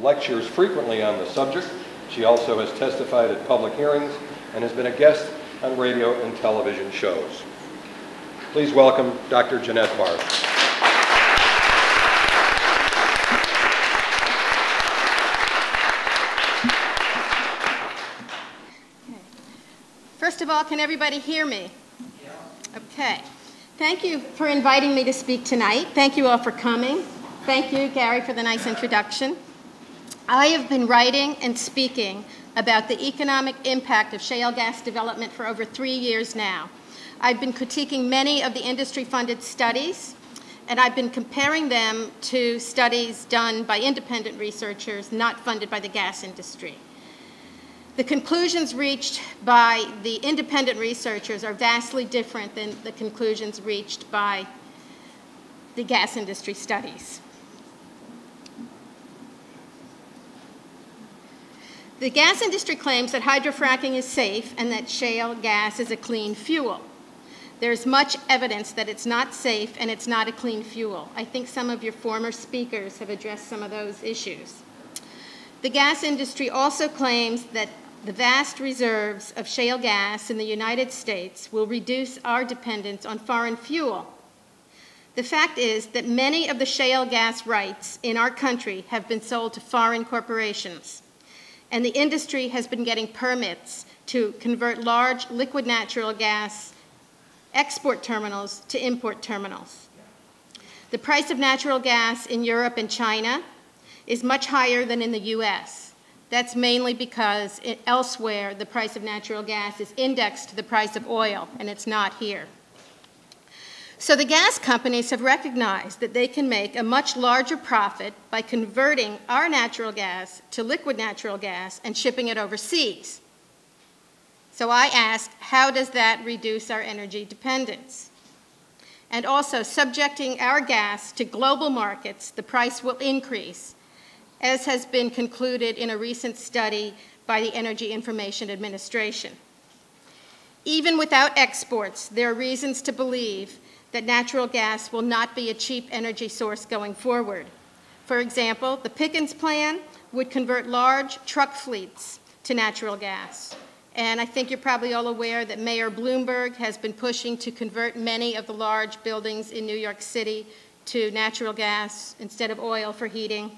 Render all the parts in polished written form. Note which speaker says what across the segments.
Speaker 1: Lectures frequently on the subject. She also has testified at public hearings and has been a guest on radio and television shows. Please welcome Dr. Jannette Barth.
Speaker 2: First of all, can everybody hear me? Yeah. Okay. Thank you for inviting me to speak tonight. Thank you all for coming. Thank you, Gary, for the nice introduction. I have been writing and speaking about the economic impact of shale gas development for over 3 years now. I've been critiquing many of the industry-funded studies, and I've been comparing them to studies done by independent researchers not funded by the gas industry. The conclusions reached by the independent researchers are vastly different than the conclusions reached by the gas industry studies. The gas industry claims that hydrofracking is safe and that shale gas is a clean fuel. There's much evidence that it's not safe and it's not a clean fuel. I think some of your former speakers have addressed some of those issues. The gas industry also claims that the vast reserves of shale gas in the United States will reduce our dependence on foreign fuel. The fact is that many of the shale gas rights in our country have been sold to foreign corporations, and the industry has been getting permits to convert large liquid natural gas export terminals to import terminals. The price of natural gas in Europe and China is much higher than in the US. That's mainly because elsewhere the price of natural gas is indexed to the price of oil, and it's not here. So the gas companies have recognized that they can make a much larger profit by converting our natural gas to liquid natural gas and shipping it overseas. So I ask, how does that reduce our energy dependence? And also, subjecting our gas to global markets, the price will increase, as has been concluded in a recent study by the Energy Information Administration. Even without exports, there are reasons to believe that natural gas will not be a cheap energy source going forward. For example, the Pickens plan would convert large truck fleets to natural gas. And I think you're probably all aware that Mayor Bloomberg has been pushing to convert many of the large buildings in New York City to natural gas instead of oil for heating.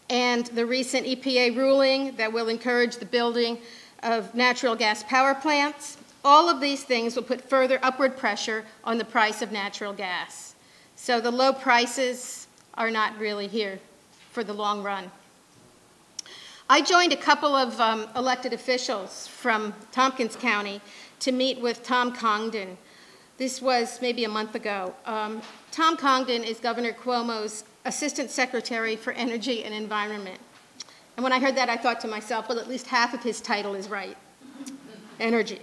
Speaker 2: And the recent EPA ruling that will encourage the building of natural gas power plants. All of these things will put further upward pressure on the price of natural gas. So the low prices are not really here for the long run. I joined a couple of elected officials from Tompkins County to meet with Tom Congdon. This was maybe a month ago. Tom Congdon is Governor Cuomo's Assistant Secretary for Energy and Environment. And when I heard that, I thought to myself, well, at least half of his title is right, energy.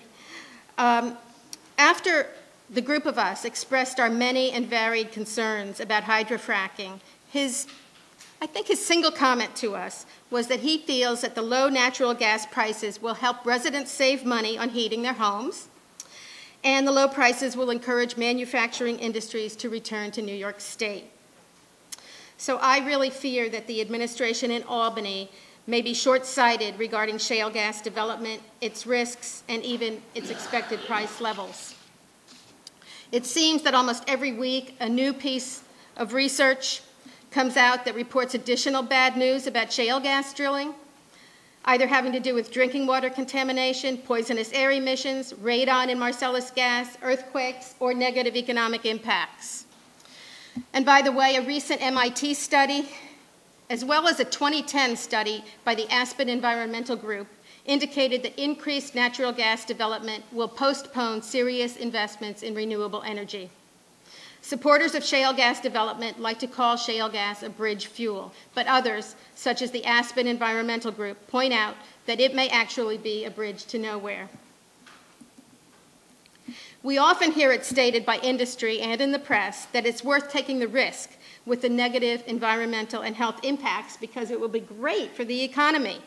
Speaker 2: After the group of us expressed our many and varied concerns about hydrofracking, I think his single comment to us was that he feels that the low natural gas prices will help residents save money on heating their homes, and the low prices will encourage manufacturing industries to return to New York State. So I really fear that the administration in Albany may be short-sighted regarding shale gas development, its risks, and even its expected price levels. It seems that almost every week a new piece of research comes out that reports additional bad news about shale gas drilling, either having to do with drinking water contamination, poisonous air emissions, radon in Marcellus gas, earthquakes, or negative economic impacts. And by the way, a recent MIT study, as well as a 2010 study by the Aspen Environmental Group, indicated that increased natural gas development will postpone serious investments in renewable energy. Supporters of shale gas development like to call shale gas a bridge fuel, but others, such as the Aspen Environmental Group, point out that it may actually be a bridge to nowhere. We often hear it stated by industry and in the press that it's worth taking the risk with the negative environmental and health impacts because it will be great for the economy.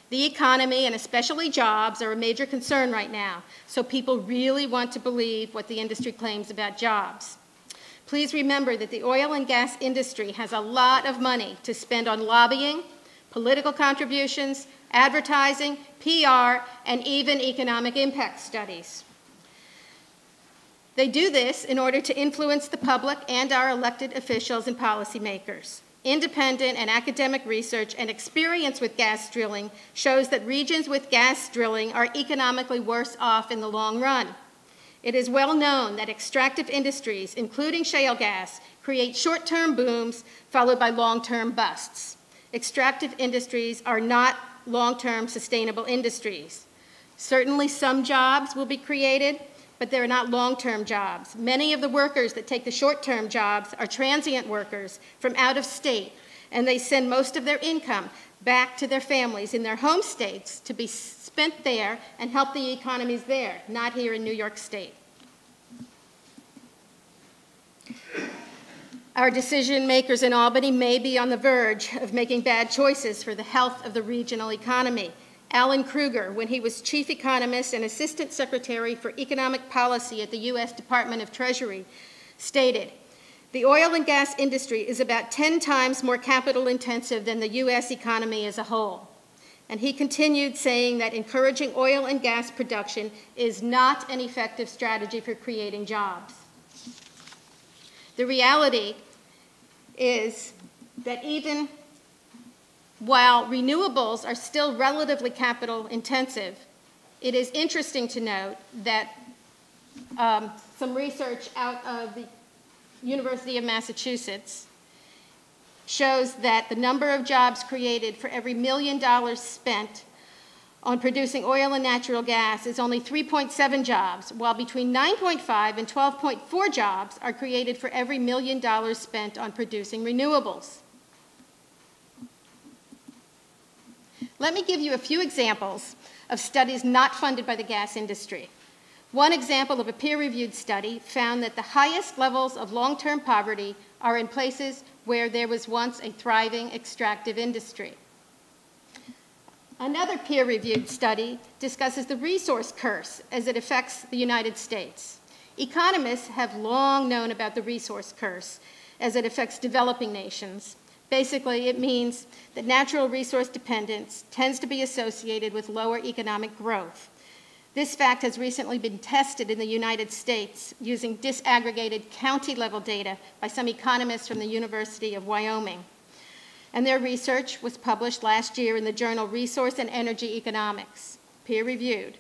Speaker 2: The economy, and especially jobs, are a major concern right now, so people really want to believe what the industry claims about jobs. Please remember that the oil and gas industry has a lot of money to spend on lobbying, political contributions, advertising, PR, and even economic impact studies. They do this in order to influence the public and our elected officials and policymakers. Independent and academic research and experience with gas drilling shows that regions with gas drilling are economically worse off in the long run. It is well known that extractive industries, including shale gas, create short-term booms followed by long-term busts. Extractive industries are not long-term sustainable industries. Certainly some jobs will be created, but they're not long-term jobs. Many of the workers that take the short-term jobs are transient workers from out of state, and they send most of their income back to their families in their home states to be spent there and help the economies there, not here in New York State. Our decision makers in Albany may be on the verge of making bad choices for the health of the regional economy. Alan Kruger, when he was chief economist and assistant secretary for economic policy at the U.S. Department of Treasury, stated, "The oil and gas industry is about 10 times more capital intensive than the U.S. economy as a whole." And he continued saying that encouraging oil and gas production is not an effective strategy for creating jobs. The reality is that even while renewables are still relatively capital intensive, it is interesting to note that some research out of the University of Massachusetts shows that the number of jobs created for every $1 million spent on producing oil and natural gas is only 3.7 jobs, while between 9.5 and 12.4 jobs are created for every $1 million spent on producing renewables. Let me give you a few examples of studies not funded by the gas industry. One example of a peer-reviewed study found that the highest levels of long-term poverty are in places where there was once a thriving extractive industry. Another peer-reviewed study discusses the resource curse as it affects the United States. Economists have long known about the resource curse as it affects developing nations. Basically, it means that natural resource dependence tends to be associated with lower economic growth. This fact has recently been tested in the United States using disaggregated county-level data by some economists from the University of Wyoming. And their research was published last year in the journal Resource and Energy Economics, peer-reviewed.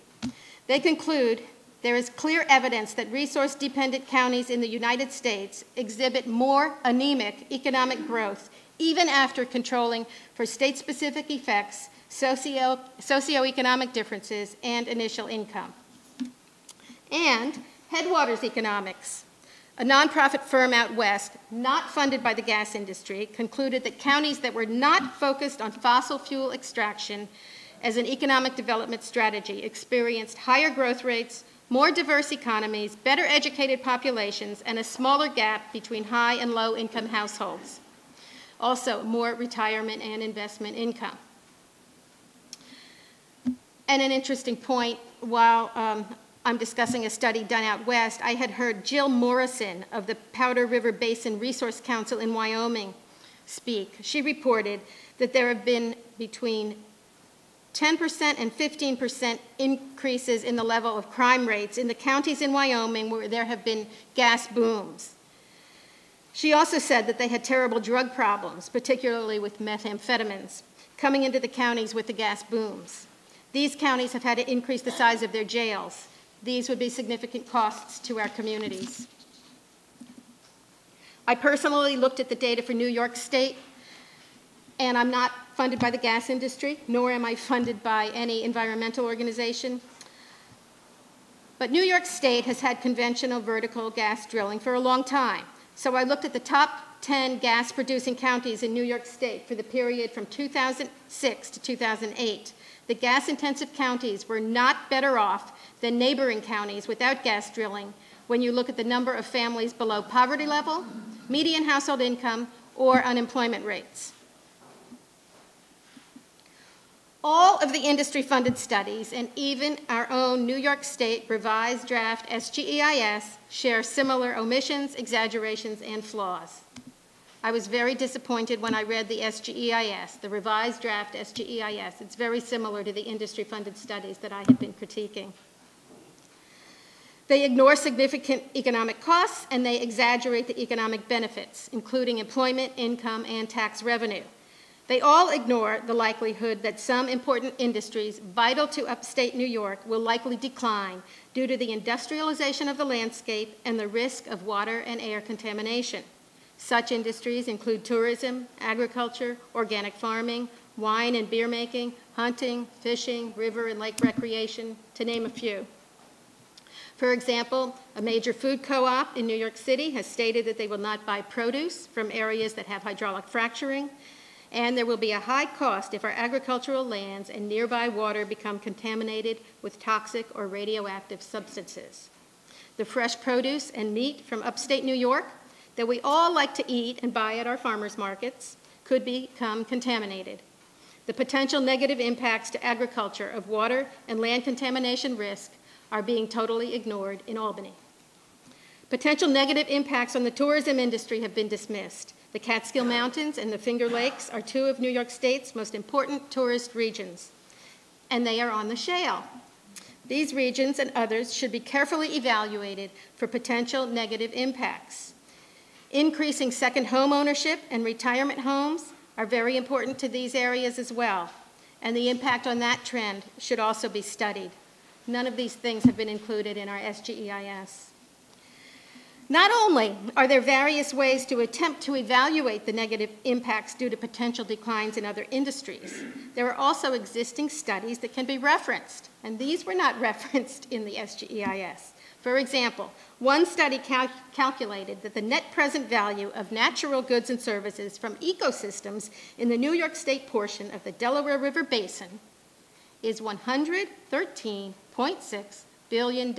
Speaker 2: They conclude there is clear evidence that resource-dependent counties in the United States exhibit more anemic economic growth even after controlling for state-specific effects, socioeconomic differences, and initial income. And Headwaters Economics, a nonprofit firm out west, not funded by the gas industry, concluded that counties that were not focused on fossil fuel extraction as an economic development strategy experienced higher growth rates, more diverse economies, better educated populations, and a smaller gap between high and low income households. Also, more retirement and investment income. And an interesting point, while I'm discussing a study done out west, I had heard Jill Morrison of the Powder River Basin Resource Council in Wyoming speak. She reported that there have been between 10% and 15% increases in the level of crime rates in the counties in Wyoming where there have been gas booms. She also said that they had terrible drug problems, particularly with methamphetamines, coming into the counties with the gas booms. These counties have had to increase the size of their jails. These would be significant costs to our communities. I personally looked at the data for New York State, and I'm not funded by the gas industry, nor am I funded by any environmental organization. But New York State has had conventional vertical gas drilling for a long time. So I looked at the top 10 gas-producing counties in New York State for the period from 2006 to 2008. The gas-intensive counties were not better off than neighboring counties without gas drilling when you look at the number of families below poverty level, median household income, or unemployment rates. All of the industry-funded studies and even our own New York State revised draft SGEIS share similar omissions, exaggerations, and flaws. I was very disappointed when I read the SGEIS, the revised draft SGEIS. It's very similar to the industry-funded studies that I had been critiquing. They ignore significant economic costs, and they exaggerate the economic benefits, including employment, income, and tax revenue. They all ignore the likelihood that some important industries vital to upstate New York will likely decline due to the industrialization of the landscape and the risk of water and air contamination. Such industries include tourism, agriculture, organic farming, wine and beer making, hunting, fishing, river and lake recreation, to name a few. For example, a major food co-op in New York City has stated that they will not buy produce from areas that have hydraulic fracturing, and there will be a high cost if our agricultural lands and nearby water become contaminated with toxic or radioactive substances. The fresh produce and meat from upstate New York that we all like to eat and buy at our farmers markets could become contaminated. The potential negative impacts to agriculture of water and land contamination risk are being totally ignored in Albany. Potential negative impacts on the tourism industry have been dismissed. The Catskill Mountains and the Finger Lakes are two of New York State's most important tourist regions, and they are on the shale. These regions and others should be carefully evaluated for potential negative impacts. Increasing second home ownership and retirement homes are very important to these areas as well, and the impact on that trend should also be studied. None of these things have been included in our SGEIS. Not only are there various ways to attempt to evaluate the negative impacts due to potential declines in other industries, there are also existing studies that can be referenced, and these were not referenced in the SGEIS. For example, one study calculated that the net present value of natural goods and services from ecosystems in the New York State portion of the Delaware River Basin is $113.6 billion.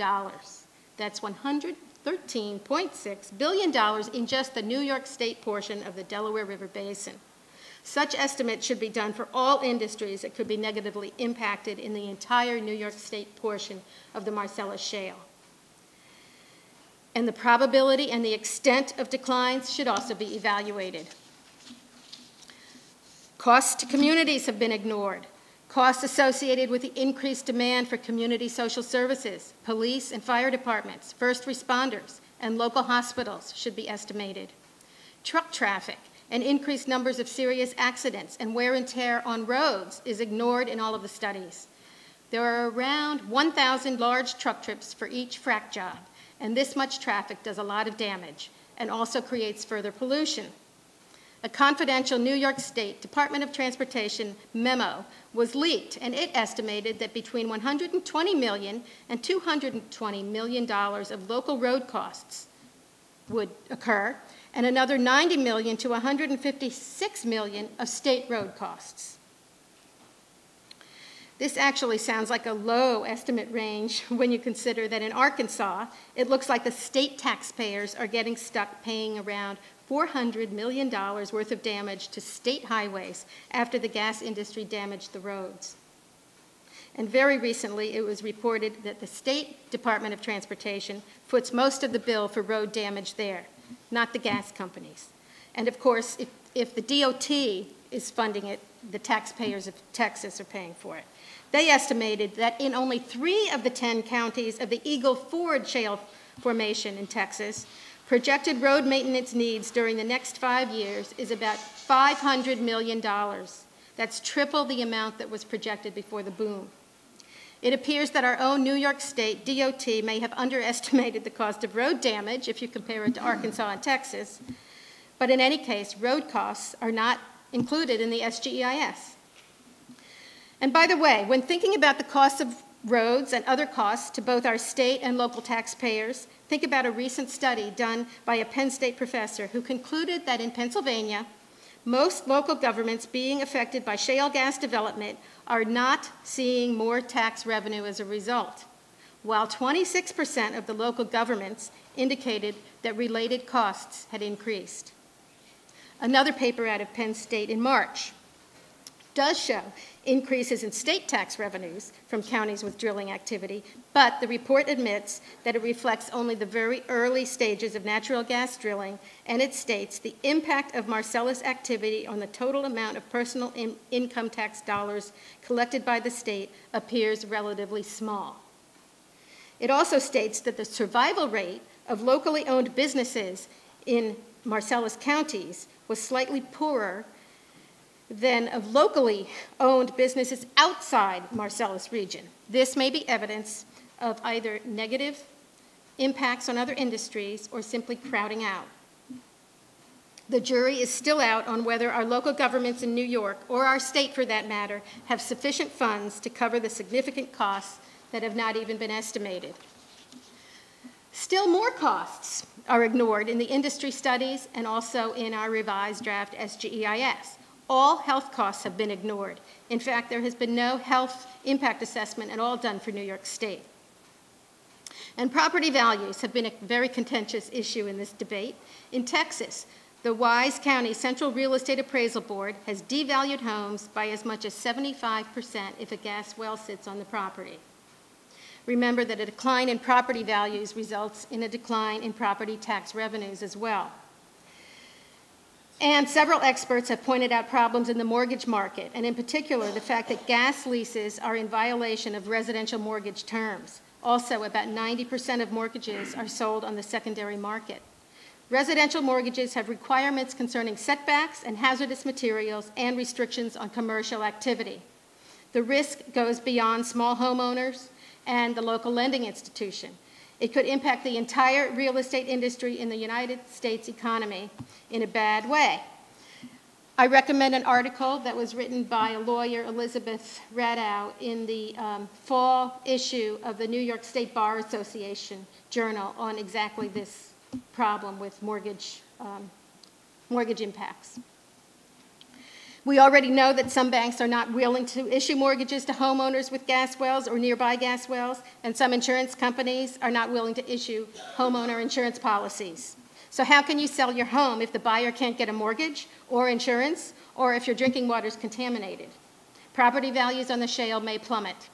Speaker 2: That's $113.6 billion in just the New York State portion of the Delaware River Basin. Such estimates should be done for all industries that could be negatively impacted in the entire New York State portion of the Marcellus Shale. And the probability and the extent of declines should also be evaluated. Costs to communities have been ignored. Costs associated with the increased demand for community social services, police and fire departments, first responders, and local hospitals should be estimated. Truck traffic and increased numbers of serious accidents and wear and tear on roads is ignored in all of the studies. There are around 1,000 large truck trips for each frac job, and this much traffic does a lot of damage and also creates further pollution. A confidential New York State Department of Transportation memo was leaked, and it estimated that between $120 million and $220 million of local road costs would occur, and another $90 million to $156 million of state road costs. This actually sounds like a low estimate range when you consider that in Arkansas, it looks like the state taxpayers are getting stuck paying around $400 million worth of damage to state highways after the gas industry damaged the roads. And very recently, it was reported that the State Department of Transportation foots most of the bill for road damage there, not the gas companies. And of course, if the DOT is funding it, the taxpayers of Texas are paying for it. They estimated that in only 3 of the 10 counties of the Eagle Ford Shale formation in Texas, projected road maintenance needs during the next 5 years is about $500 million. That's triple the amount that was projected before the boom. It appears that our own New York State DOT may have underestimated the cost of road damage if you compare it to Arkansas and Texas, but in any case, road costs are not included in the SGEIS. And by the way, when thinking about the costs of roads and other costs to both our state and local taxpayers, think about a recent study done by a Penn State professor who concluded that in Pennsylvania, most local governments being affected by shale gas development are not seeing more tax revenue as a result, while 26% of the local governments indicated that related costs had increased. Another paper out of Penn State in March does show increases in state tax revenues from counties with drilling activity, but the report admits that it reflects only the very early stages of natural gas drilling, and it states the impact of Marcellus activity on the total amount of personal income tax dollars collected by the state appears relatively small. It also states that the survival rate of locally owned businesses in Marcellus counties was slightly poorer than of locally owned businesses outside Marcellus region. This may be evidence of either negative impacts on other industries or simply crowding out. The jury is still out on whether our local governments in New York, or our state for that matter, have sufficient funds to cover the significant costs that have not even been estimated. Still more costs are ignored in the industry studies and also in our revised draft SGEIS. All health costs have been ignored. In fact, there has been no health impact assessment at all done for New York State. And property values have been a very contentious issue in this debate. In Texas, the Wise County Central Real Estate Appraisal Board has devalued homes by as much as 75% if a gas well sits on the property. Remember that a decline in property values results in a decline in property tax revenues as well. And several experts have pointed out problems in the mortgage market, and in particular, the fact that gas leases are in violation of residential mortgage terms. Also, about 90% of mortgages are sold on the secondary market. Residential mortgages have requirements concerning setbacks and hazardous materials and restrictions on commercial activity. The risk goes beyond small homeowners and the local lending institution. It could impact the entire real estate industry in the United States economy in a bad way. I recommend an article that was written by a lawyer, Elizabeth Radow, in the fall issue of the New York State Bar Association Journal on exactly this problem with mortgage impacts. We already know that some banks are not willing to issue mortgages to homeowners with gas wells or nearby gas wells, and some insurance companies are not willing to issue homeowner insurance policies. So how can you sell your home if the buyer can't get a mortgage or insurance, or if your drinking water is contaminated? Property values on the shale may plummet.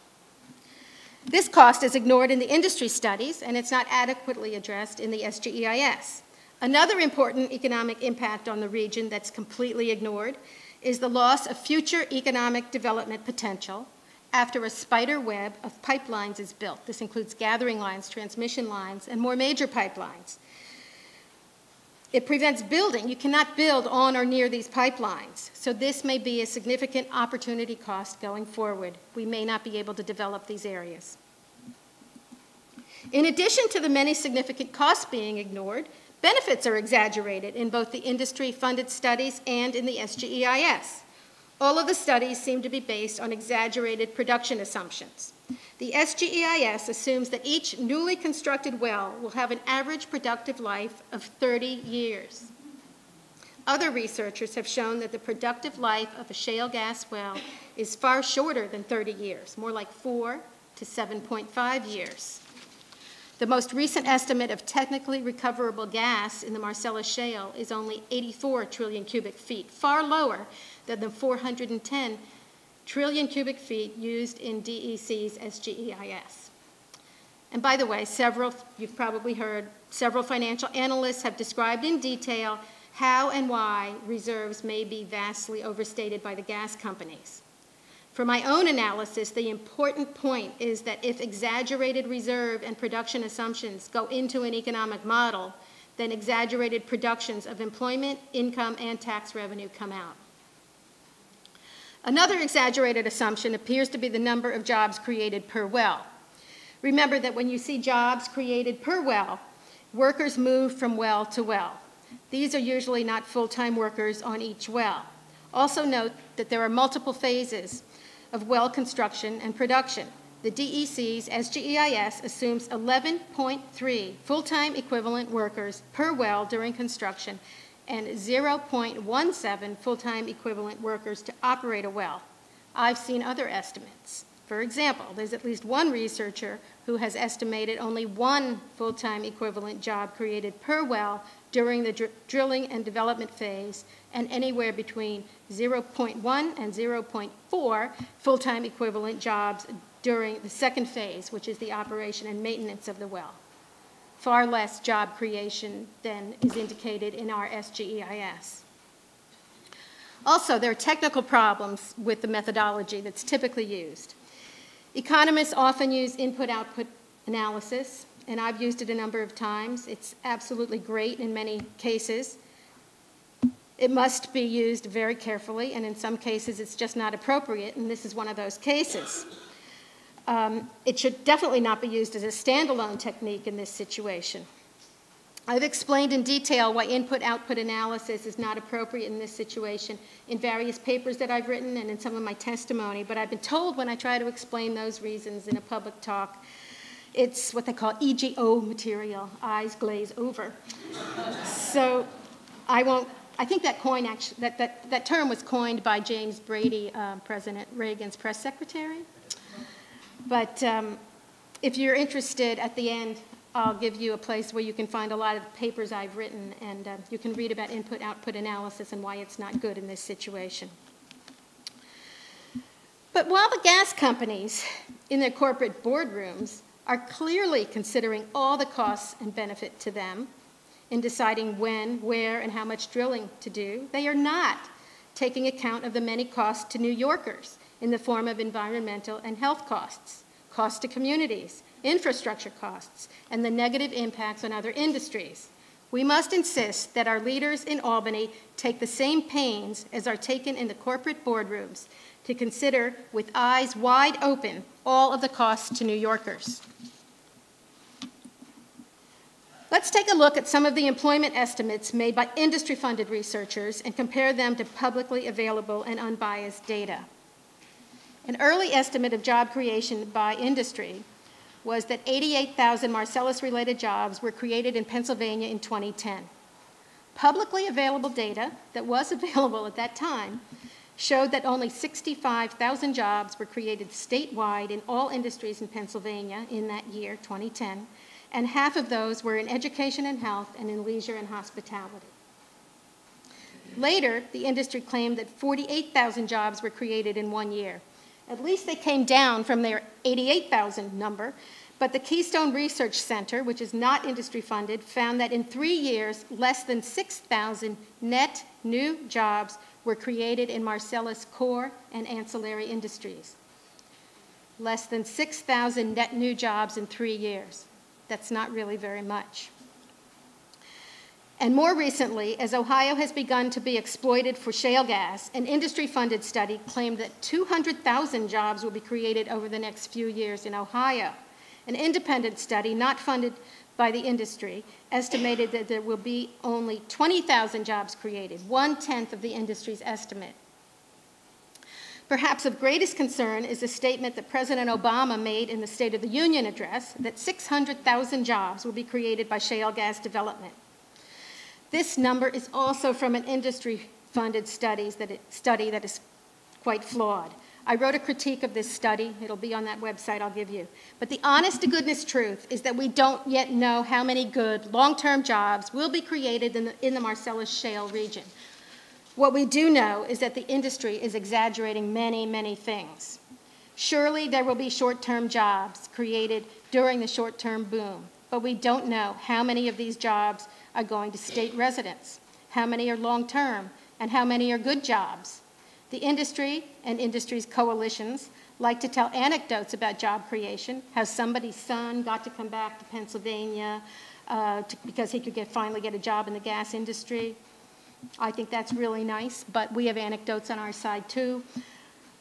Speaker 2: This cost is ignored in the industry studies, and it's not adequately addressed in the SGEIS. Another important economic impact on the region that's completely ignored is the loss of future economic development potential after a spider web of pipelines is built. This includes gathering lines, transmission lines, and more major pipelines. It prevents building. You cannot build on or near these pipelines. So this may be a significant opportunity cost going forward. We may not be able to develop these areas. In addition to the many significant costs being ignored, benefits are exaggerated in both the industry-funded studies and in the SGEIS. All of the studies seem to be based on exaggerated production assumptions. The SGEIS assumes that each newly constructed well will have an average productive life of 30 years. Other researchers have shown that the productive life of a shale gas well is far shorter than 30 years, more like 4 to 7.5 years. The most recent estimate of technically recoverable gas in the Marcellus Shale is only 84 trillion cubic feet, far lower than the 410 trillion cubic feet used in DEC's SGEIS. And by the way, you've probably heard, several financial analysts have described in detail how and why reserves may be vastly overstated by the gas companies. For my own analysis, the important point is that if exaggerated reserve and production assumptions go into an economic model, then exaggerated projections of employment, income, and tax revenue come out. Another exaggerated assumption appears to be the number of jobs created per well. Remember that when you see jobs created per well, workers move from well to well. These are usually not full-time workers on each well. Also note that there are multiple phases of well construction and production. The DEC's SGEIS assumes 11.3 full-time equivalent workers per well during construction and 0.17 full-time equivalent workers to operate a well. I've seen other estimates. For example, there's at least one researcher who has estimated only one full-time equivalent job created per well during the drilling and development phase, and anywhere between 0.1 and 0.4 full-time equivalent jobs during the second phase, which is the operation and maintenance of the well. Far less job creation than is indicated in our SGEIS. Also, there are technical problems with the methodology that's typically used. Economists often use input-output analysis, and I've used it a number of times. It's absolutely great in many cases. It must be used very carefully, and in some cases it's just not appropriate, and this is one of those cases. It should definitely not be used as a standalone technique in this situation. I've explained in detail why input-output analysis is not appropriate in this situation in various papers that I've written and in some of my testimony, but I've been told when I try to explain those reasons in a public talk, it's what they call EGO material, eyes glaze over. So I think that term was coined by James Brady, President Reagan's press secretary. But if you're interested, at the end, I'll give you a place where you can find a lot of the papers I've written, and you can read about input-output analysis and why it's not good in this situation. But while the gas companies in their corporate boardrooms are clearly considering all the costs and benefit to them in deciding when, where, and how much drilling to do, they are not taking account of the many costs to New Yorkers in the form of environmental and health costs, costs to communities, infrastructure costs, and the negative impacts on other industries. We must insist that our leaders in Albany take the same pains as are taken in the corporate boardrooms to consider with eyes wide open all of the costs to New Yorkers. Let's take a look at some of the employment estimates made by industry-funded researchers and compare them to publicly available and unbiased data. An early estimate of job creation by industry was that 88,000 Marcellus-related jobs were created in Pennsylvania in 2010. Publicly available data that was available at that time showed that only 65,000 jobs were created statewide in all industries in Pennsylvania in that year, 2010, and half of those were in education and health and in leisure and hospitality. Later, the industry claimed that 48,000 jobs were created in 1 year. At least they came down from their 88,000 number, but the Keystone Research Center, which is not industry funded, found that in 3 years, less than 6,000 net new jobs were created in Marcellus core and ancillary industries. Less than 6,000 net new jobs in 3 years. That's not really very much. And more recently, as Ohio has begun to be exploited for shale gas, an industry-funded study claimed that 200,000 jobs will be created over the next few years in Ohio. An independent study, not funded by the industry, estimated that there will be only 20,000 jobs created, 1/10 of the industry's estimate. Perhaps of greatest concern is a statement that President Obama made in the State of the Union address that 600,000 jobs will be created by shale gas development. This number is also from an industry-funded study that is quite flawed. I wrote a critique of this study. It'll be on that website I'll give you. But the honest-to-goodness truth is that we don't yet know how many good long-term jobs will be created in the Marcellus Shale region. What we do know is that the industry is exaggerating many, many things. Surely there will be short-term jobs created during the short-term boom, but we don't know how many of these jobs are going to state residents, how many are long-term, and how many are good jobs. The industry and industry's coalitions like to tell anecdotes about job creation, how somebody's son got to come back to Pennsylvania because he could finally get a job in the gas industry. I think that's really nice, but we have anecdotes on our side too.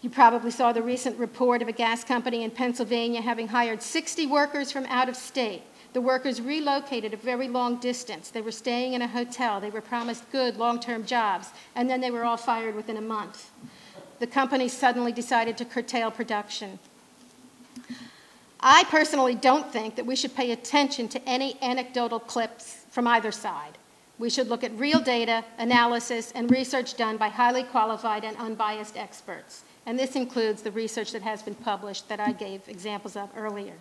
Speaker 2: You probably saw the recent report of a gas company in Pennsylvania having hired 60 workers from out of state. The workers relocated a very long distance. They were staying in a hotel. They were promised good long-term jobs, and then they were all fired within a month. The company suddenly decided to curtail production. I personally don't think that we should pay attention to any anecdotal clips from either side. We should look at real data, analysis, and research done by highly qualified and unbiased experts. And this includes the research that has been published that I gave examples of earlier.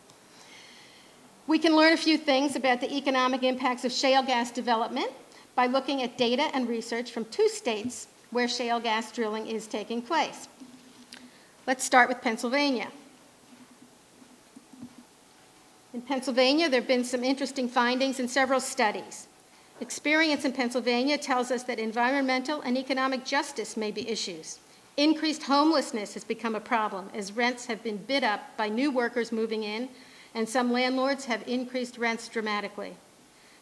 Speaker 2: We can learn a few things about the economic impacts of shale gas development by looking at data and research from 2 states where shale gas drilling is taking place. Let's start with Pennsylvania. In Pennsylvania, there have been some interesting findings in several studies. Experience in Pennsylvania tells us that environmental and economic justice may be issues. Increased homelessness has become a problem as rents have been bid up by new workers moving in, and some landlords have increased rents dramatically.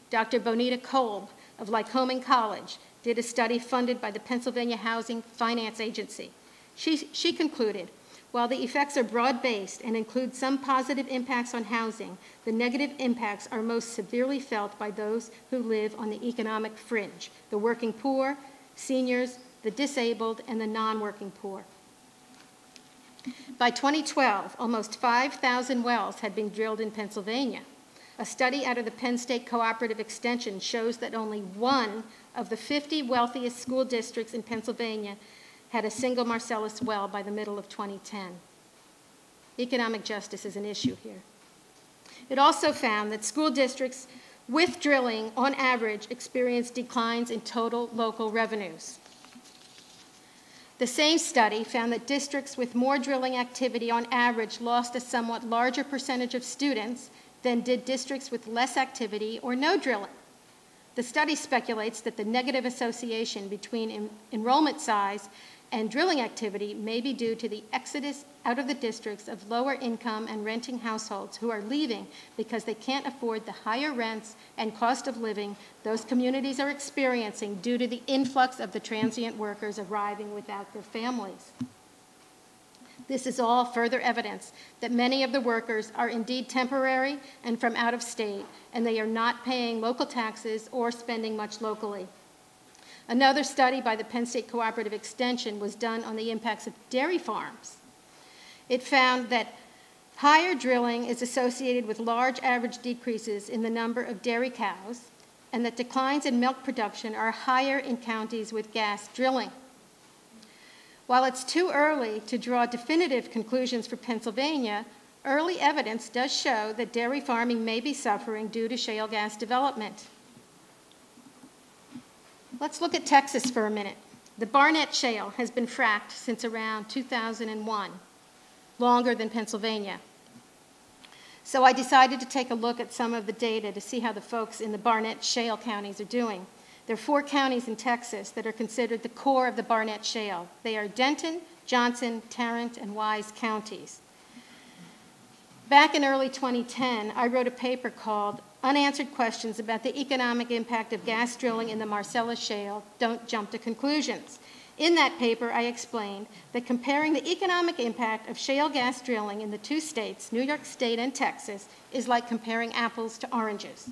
Speaker 2: Dr. Bonita Kolb of Lycoming College did a study funded by the Pennsylvania Housing Finance Agency. She concluded, while the effects are broad-based and include some positive impacts on housing, the negative impacts are most severely felt by those who live on the economic fringe, the working poor, seniors, the disabled, and the non-working poor. By 2012, almost 5,000 wells had been drilled in Pennsylvania. A study out of the Penn State Cooperative Extension shows that only 1 of the 50 wealthiest school districts in Pennsylvania had a single Marcellus well by the middle of 2010. Economic justice is an issue here. It also found that school districts with drilling, on average, experienced declines in total local revenues. The same study found that districts with more drilling activity on average lost a somewhat larger percentage of students than did districts with less activity or no drilling. The study speculates that the negative association between enrollment size and drilling activity may be due to the exodus out of the districts of lower income and renting households who are leaving because they can't afford the higher rents and cost of living those communities are experiencing due to the influx of the transient workers arriving without their families. This is all further evidence that many of the workers are indeed temporary and from out of state, and they are not paying local taxes or spending much locally. Another study by the Penn State Cooperative Extension was done on the impacts of dairy farms. It found that higher drilling is associated with large average decreases in the number of dairy cows, and that declines in milk production are higher in counties with gas drilling. While it's too early to draw definitive conclusions for Pennsylvania, early evidence does show that dairy farming may be suffering due to shale gas development. Let's look at Texas for a minute. The Barnett Shale has been fracked since around 2001, longer than Pennsylvania. So I decided to take a look at some of the data to see how the folks in the Barnett Shale counties are doing. There are 4 counties in Texas that are considered the core of the Barnett Shale. They are Denton, Johnson, Tarrant, and Wise counties. Back in early 2010, I wrote a paper called Unanswered Questions About the Economic Impact of Gas Drilling in the Marcellus Shale. Don't Jump to Conclusions. In that paper, I explained that comparing the economic impact of shale gas drilling in the 2 states, New York State and Texas, is like comparing apples to oranges.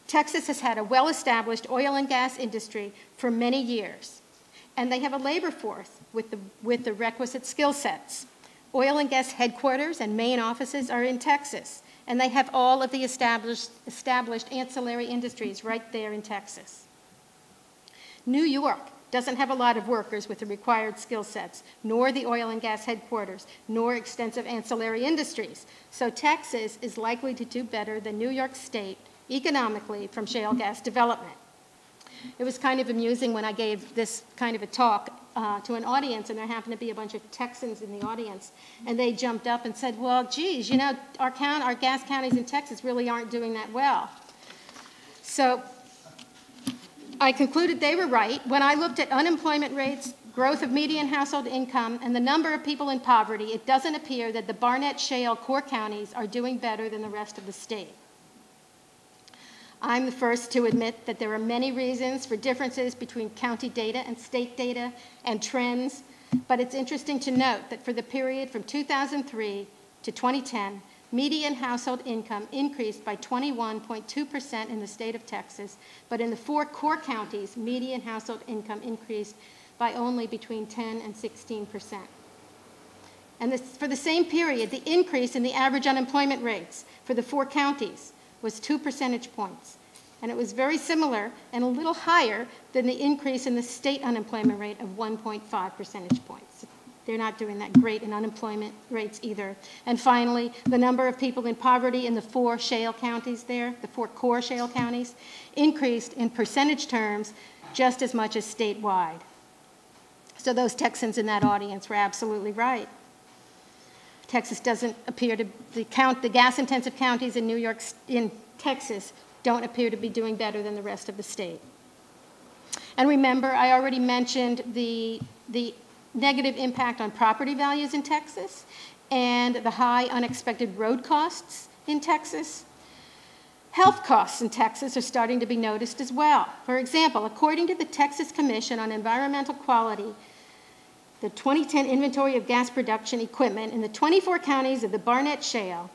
Speaker 2: Texas has had a well-established oil and gas industry for many years, and they have a labor force with the requisite skill sets. Oil and gas headquarters and main offices are in Texas, and they have all of the established ancillary industries right there in Texas. New York doesn't have a lot of workers with the required skill sets, nor the oil and gas headquarters, nor extensive ancillary industries. So Texas is likely to do better than New York State economically from shale gas development. It was kind of amusing when I gave this kind of a talk to an audience, and there happened to be a bunch of Texans in the audience, and they jumped up and said, well, geez, you know, our gas counties in Texas really aren't doing that well. So I concluded they were right. When I looked at unemployment rates, growth of median household income, and the number of people in poverty, it doesn't appear that the Barnett Shale core counties are doing better than the rest of the state. I'm the first to admit that there are many reasons for differences between county data and state data and trends, but it's interesting to note that for the period from 2003 to 2010, median household income increased by 21.2% in the state of Texas, but in the 4 core counties, median household income increased by only between 10 and 16%. And for the same period, the increase in the average unemployment rates for the 4 counties was 2 percentage points. and it was very similar and a little higher than the increase in the state unemployment rate of 1.5 percentage points. They're not doing that great in unemployment rates either. And finally, the number of people in poverty in the 4 shale counties there, the 4 core shale counties, increased in percentage terms just as much as statewide. So those Texans in that audience were absolutely right. Texas doesn't appear to, the gas-intensive counties in Texas don't appear to be doing better than the rest of the state. And remember, I already mentioned the negative impact on property values in Texas and the high unexpected road costs in Texas. Health costs in Texas are starting to be noticed as well. For example, according to the Texas Commission on Environmental Quality, the 2010 inventory of gas production equipment in the 24 counties of the Barnett Shale,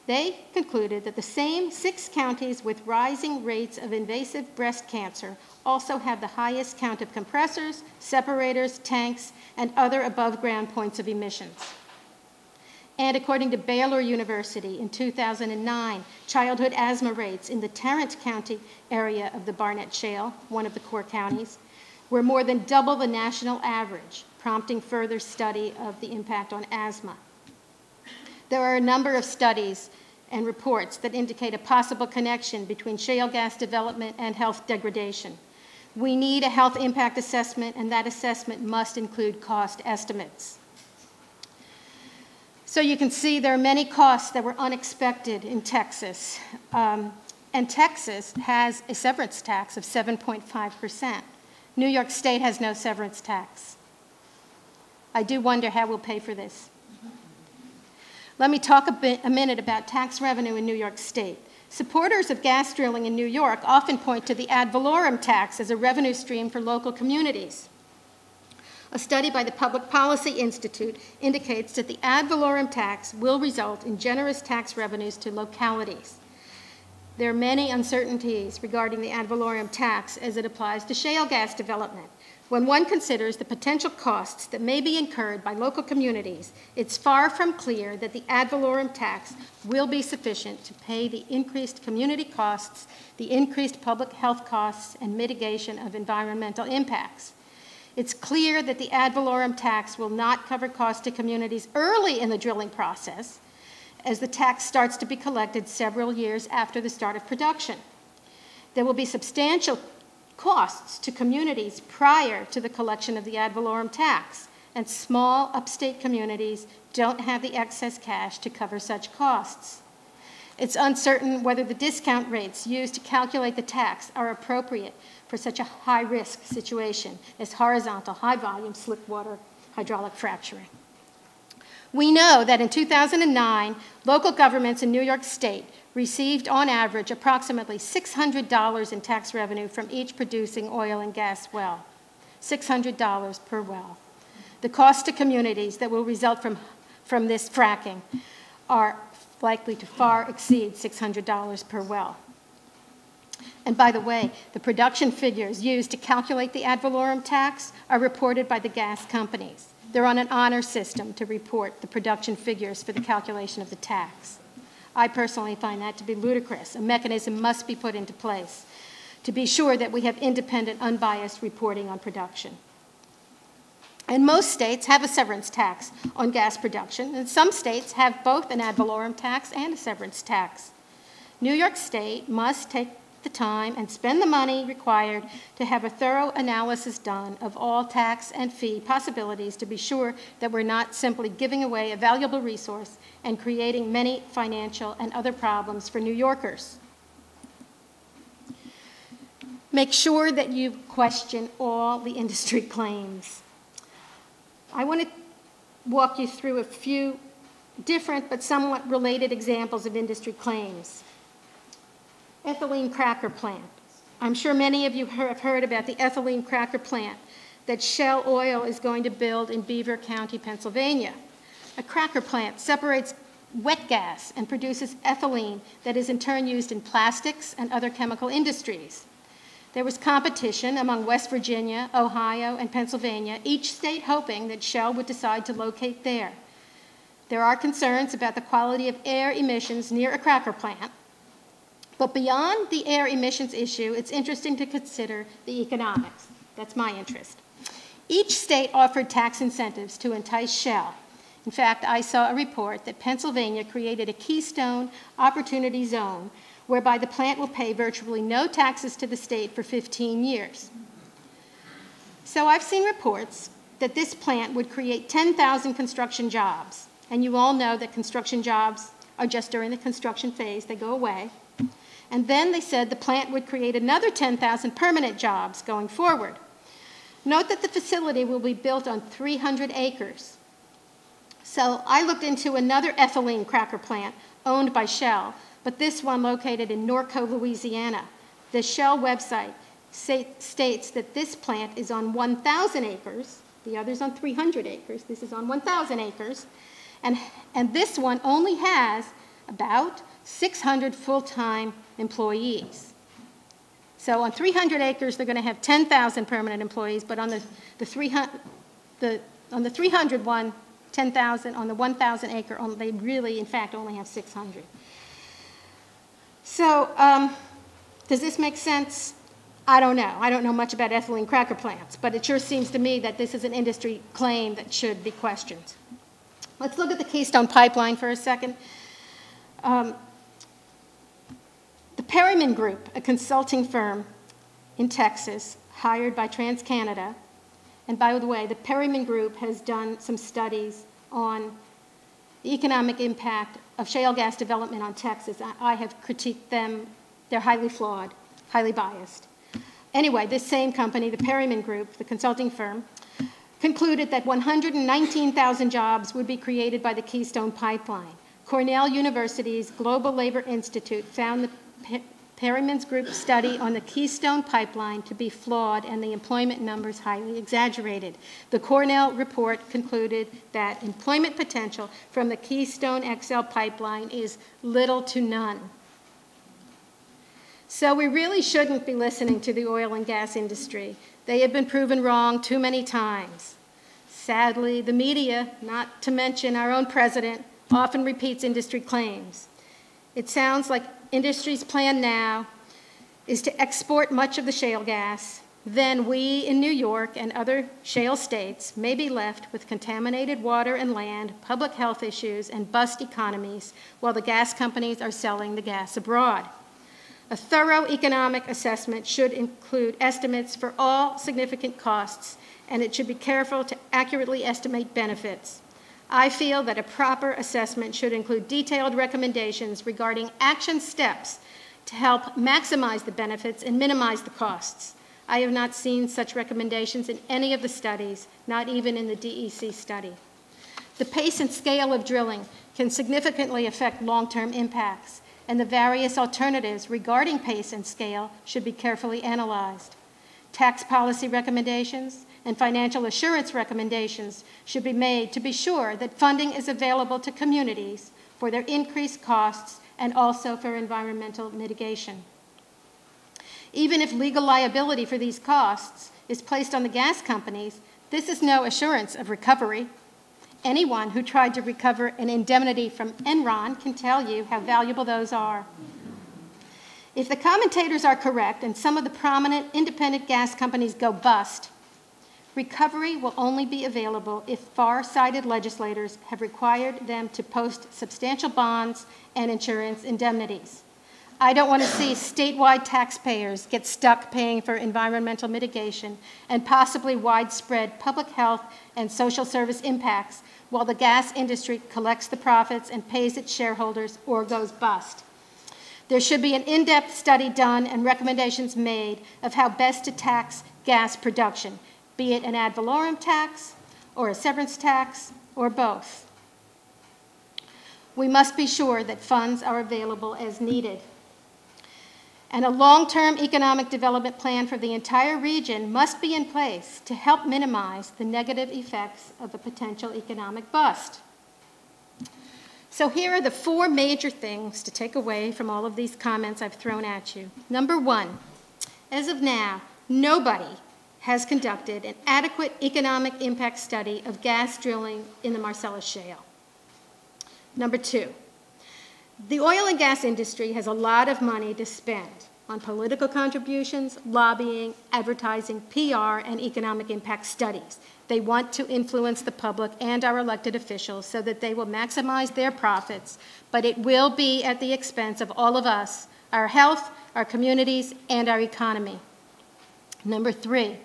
Speaker 2: they concluded that the same 6 counties with rising rates of invasive breast cancer also have the highest count of compressors, separators, tanks, and other above-ground points of emissions. And according to Baylor University in 2009, childhood asthma rates in the Tarrant County area of the Barnett Shale, one of the core counties, were more than double the national average, prompting further study of the impact on asthma. There are a number of studies and reports that indicate a possible connection between shale gas development and health degradation. We need a health impact assessment, and that assessment must include cost estimates. So you can see there are many costs that were unexpected in Texas. And Texas has a severance tax of 7.5%. New York State has no severance tax. I do wonder how we'll pay for this. Let me talk a minute about tax revenue in New York State. Supporters of gas drilling in New York often point to the ad valorem tax as a revenue stream for local communities. A study by the Public Policy Institute indicates that the ad valorem tax will result in generous tax revenues to localities. There are many uncertainties regarding the ad valorem tax as it applies to shale gas development. When one considers the potential costs that may be incurred by local communities, it's far from clear that the ad valorem tax will be sufficient to pay the increased community costs, the increased public health costs, and mitigation of environmental impacts. It's clear that the ad valorem tax will not cover costs to communities early in the drilling process, as the tax starts to be collected several years after the start of production. There will be substantial costs to communities prior to the collection of the ad valorem tax, and small upstate communities don't have the excess cash to cover such costs. It's uncertain whether the discount rates used to calculate the tax are appropriate for such a high-risk situation as horizontal, high-volume slickwater hydraulic fracturing. We know that in 2009, local governments in New York State received on average approximately $600 in tax revenue from each producing oil and gas well, $600 per well. The cost to communities that will result from this fracking are likely to far exceed $600 per well. And by the way, the production figures used to calculate the ad valorem tax are reported by the gas companies. They're on an honor system to report the production figures for the calculation of the tax. I personally find that to be ludicrous. A mechanism must be put into place to be sure that we have independent, unbiased reporting on production. And most states have a severance tax on gas production, and some states have both an ad valorem tax and a severance tax. New York State must take the time and spend the money required to have a thorough analysis done of all tax and fee possibilities to be sure that we're not simply giving away a valuable resource and creating many financial and other problems for New Yorkers. Make sure that you question all the industry claims. I want to walk you through a few different but somewhat related examples of industry claims. Ethylene cracker plant. I'm sure many of you have heard about the ethylene cracker plant that Shell Oil is going to build in Beaver County, Pennsylvania. A cracker plant separates wet gas and produces ethylene that is in turn used in plastics and other chemical industries. There was competition among West Virginia, Ohio, and Pennsylvania, each state hoping that Shell would decide to locate there. There are concerns about the quality of air emissions near a cracker plant. But beyond the air emissions issue, it's interesting to consider the economics. That's my interest. Each state offered tax incentives to entice Shell. In fact, I saw a report that Pennsylvania created a Keystone Opportunity Zone whereby the plant will pay virtually no taxes to the state for 15 years. So I've seen reports that this plant would create 10,000 construction jobs. And you all know that construction jobs are just during the construction phase. They go away. And then they said the plant would create another 10,000 permanent jobs going forward. Note that the facility will be built on 300 acres. So I looked into another ethylene cracker plant owned by Shell, but this one located in Norco, Louisiana. The Shell website states that this plant is on 1,000 acres. The other's on 300 acres. This is on 1,000 acres. And this one only has about 600 full-time employees. So on 300 acres, they're going to have 10,000 permanent employees, but on the 300 one, 10,000. On the 1,000 acre, they really, in fact, only have 600. So does this make sense? I don't know. I don't know much about ethylene cracker plants, but it sure seems to me that this is an industry claim that should be questioned. Let's look at the Keystone Pipeline for a second. The Perryman Group, a consulting firm in Texas, hired by TransCanada, and by the way, the Perryman Group has done some studies on the economic impact of shale gas development on Texas. I have critiqued them. They're highly flawed, highly biased. Anyway, this same company, the Perryman Group, the consulting firm, concluded that 119,000 jobs would be created by the Keystone Pipeline. Cornell University's Global Labor Institute found the Perryman's Group study on the Keystone Pipeline to be flawed and the employment numbers highly exaggerated. The Cornell report concluded that employment potential from the Keystone XL pipeline is little to none. So we really shouldn't be listening to the oil and gas industry. They have been proven wrong too many times. Sadly, the media, not to mention our own president, often repeats industry claims. It sounds like industry's plan now is to export much of the shale gas. Then we in New York and other shale states may be left with contaminated water and land, public health issues, and bust economies while the gas companies are selling the gas abroad. A thorough economic assessment should include estimates for all significant costs, and it should be careful to accurately estimate benefits. I feel that a proper assessment should include detailed recommendations regarding action steps to help maximize the benefits and minimize the costs. I have not seen such recommendations in any of the studies, not even in the DEC study. The pace and scale of drilling can significantly affect long-term impacts, and the various alternatives regarding pace and scale should be carefully analyzed. Tax policy recommendations and financial assurance recommendations should be made to be sure that funding is available to communities for their increased costs and also for environmental mitigation. Even if legal liability for these costs is placed on the gas companies, this is no assurance of recovery. Anyone who tried to recover an indemnity from Enron can tell you how valuable those are. If the commentators are correct and some of the prominent independent gas companies go bust, recovery will only be available if far-sighted legislators have required them to post substantial bonds and insurance indemnities. I don't want to see statewide taxpayers get stuck paying for environmental mitigation and possibly widespread public health and social service impacts while the gas industry collects the profits and pays its shareholders or goes bust. There should be an in-depth study done and recommendations made of how best to tax gas production, be it an ad valorem tax or a severance tax or both. We must be sure that funds are available as needed. And a long-term economic development plan for the entire region must be in place to help minimize the negative effects of a potential economic bust. So here are the 4 major things to take away from all of these comments I've thrown at you. Number 1, as of now, nobody has conducted an adequate economic impact study of gas drilling in the Marcellus Shale. Number 2, The oil and gas industry has a lot of money to spend on political contributions, lobbying, advertising, PR, and economic impact studies. They want to influence the public and our elected officials so that they will maximize their profits, but it will be at the expense of all of us, our health, our communities, and our economy. Number 3,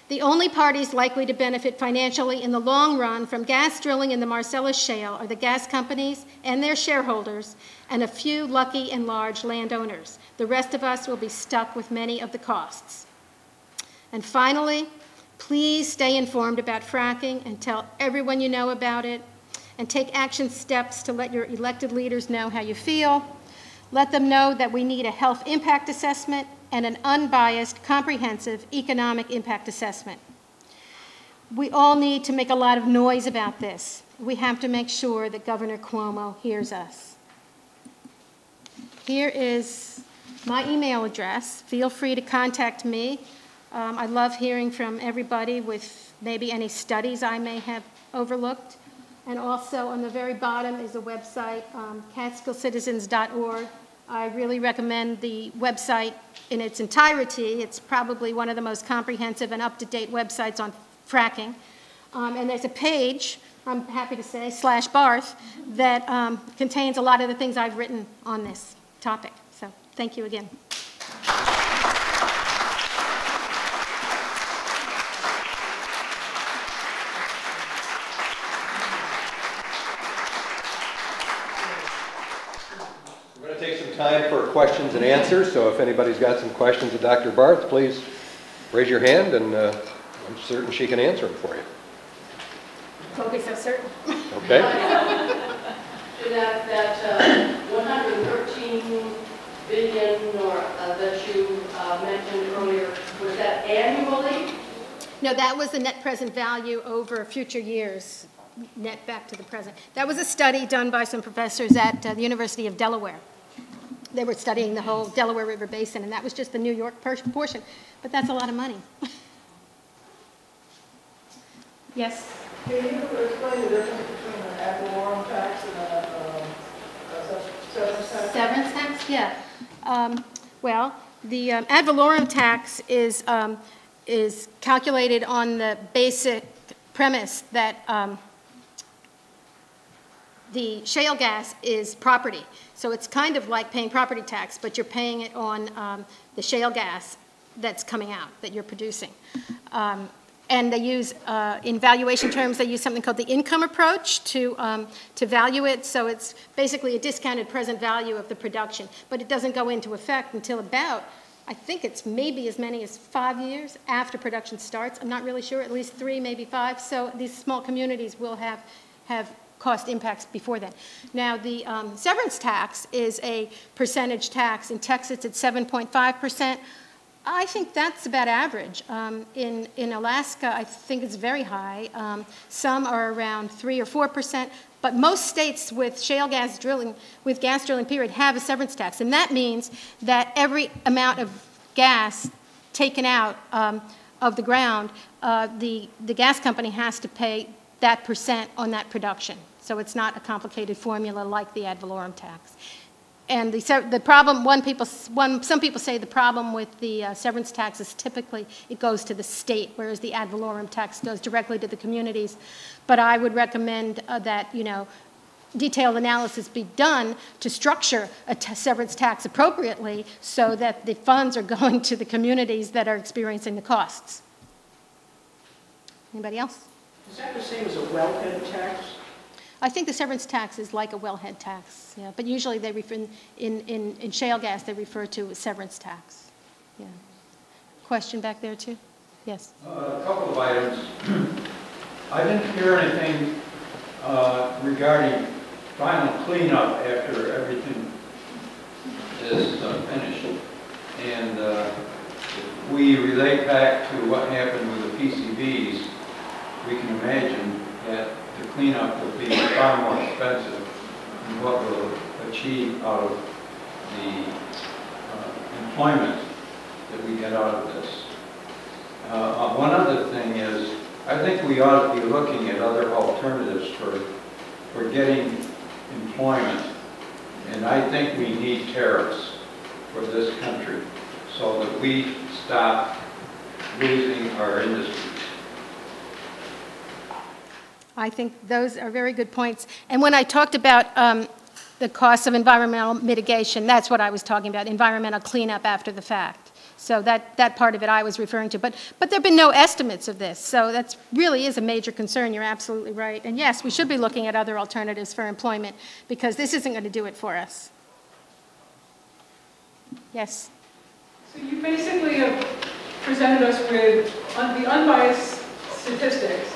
Speaker 2: the only parties likely to benefit financially in the long run from gas drilling in the Marcellus Shale are the gas companies and their shareholders and a few lucky and large landowners. The rest of us will be stuck with many of the costs. And finally, please stay informed about fracking and tell everyone you know about it, and take action steps to let your elected leaders know how you feel. Let them know that we need a health impact assessment and an unbiased, comprehensive economic impact assessment. We all need to make a lot of noise about this. We have to make sure that Governor Cuomo hears us. Here is my email address. Feel free to contact me. I love hearing from everybody with maybe any studies I may have overlooked. And also on the very bottom is a website, catskillcitizens.org. I really recommend the website in its entirety. It's probably one of the most comprehensive and up-to-date websites on fracking. And there's a page, I'm happy to say, /Barth, that contains a lot of the things I've written on this topic. So thank you again.
Speaker 1: Time for questions and answers, so if anybody's got some questions of Dr. Barth, please raise your hand, and I'm certain she can answer them for you.
Speaker 2: Don't be so certain.
Speaker 1: Okay.
Speaker 3: that 113 billion that you mentioned earlier, was that annually?
Speaker 2: No, that was the net present value over future years, net back to the present. That was a study done by some professors at the University of Delaware. They were studying the whole Delaware River Basin, and that was just the New York portion. But that's a lot of money. Yes?
Speaker 4: Can you explain the difference between an ad valorem tax and a severance tax?
Speaker 2: Severance tax? Yeah. Well, the ad valorem tax is calculated on the basic premise that the shale gas is property. So it's kind of like paying property tax, but you're paying it on the shale gas that's coming out, that you're producing. And they use, in valuation terms, they use something called the income approach to value it. So it's basically a discounted present value of the production. But it doesn't go into effect until about, I think it's maybe as many as 5 years after production starts. I'm not really sure, at least 3, maybe 5. So these small communities will have cost impacts before then. Now, the severance tax is a percentage tax. In Texas, it's 7.5%. I think that's about average. In Alaska, I think it's very high. Some are around 3 or 4%, but most states with shale gas drilling, with gas drilling period, have a severance tax. And that means that every amount of gas taken out of the ground, the gas company has to pay that percent on that production. So it's not a complicated formula like the ad valorem tax. And the problem, some people say the problem with the severance tax is typically it goes to the state, whereas the ad valorem tax goes directly to the communities. But I would recommend that, detailed analysis be done to structure a severance tax appropriately so that the funds are going to the communities that are experiencing the costs. Anybody else?
Speaker 4: Is that the same as a wellhead tax?
Speaker 2: I think the severance tax is like a wellhead tax, yeah. But usually they refer, in shale gas, they refer to a severance tax. Yeah. Question back there too? Yes.
Speaker 5: A couple of items. I didn't hear anything regarding final cleanup after everything is finished. And if we relate back to what happened with the PCBs, we can imagine that the cleanup will be far more expensive than what we'll achieve out of the employment that we get out of this. One other thing is, I think we ought to be looking at other alternatives for getting employment And I think we need tariffs for this country so that we stop losing our industry.
Speaker 2: I think those are very good points. And when I talked about the costs of environmental mitigation, that's what I was talking about, environmental cleanup after the fact. So that part of it I was referring to. But there have been no estimates of this, so that really is a major concern. You're absolutely right. And yes, we should be looking at other alternatives for employment because this isn't going to do it for us. Yes?
Speaker 4: So you basically have presented us with the unbiased statistics,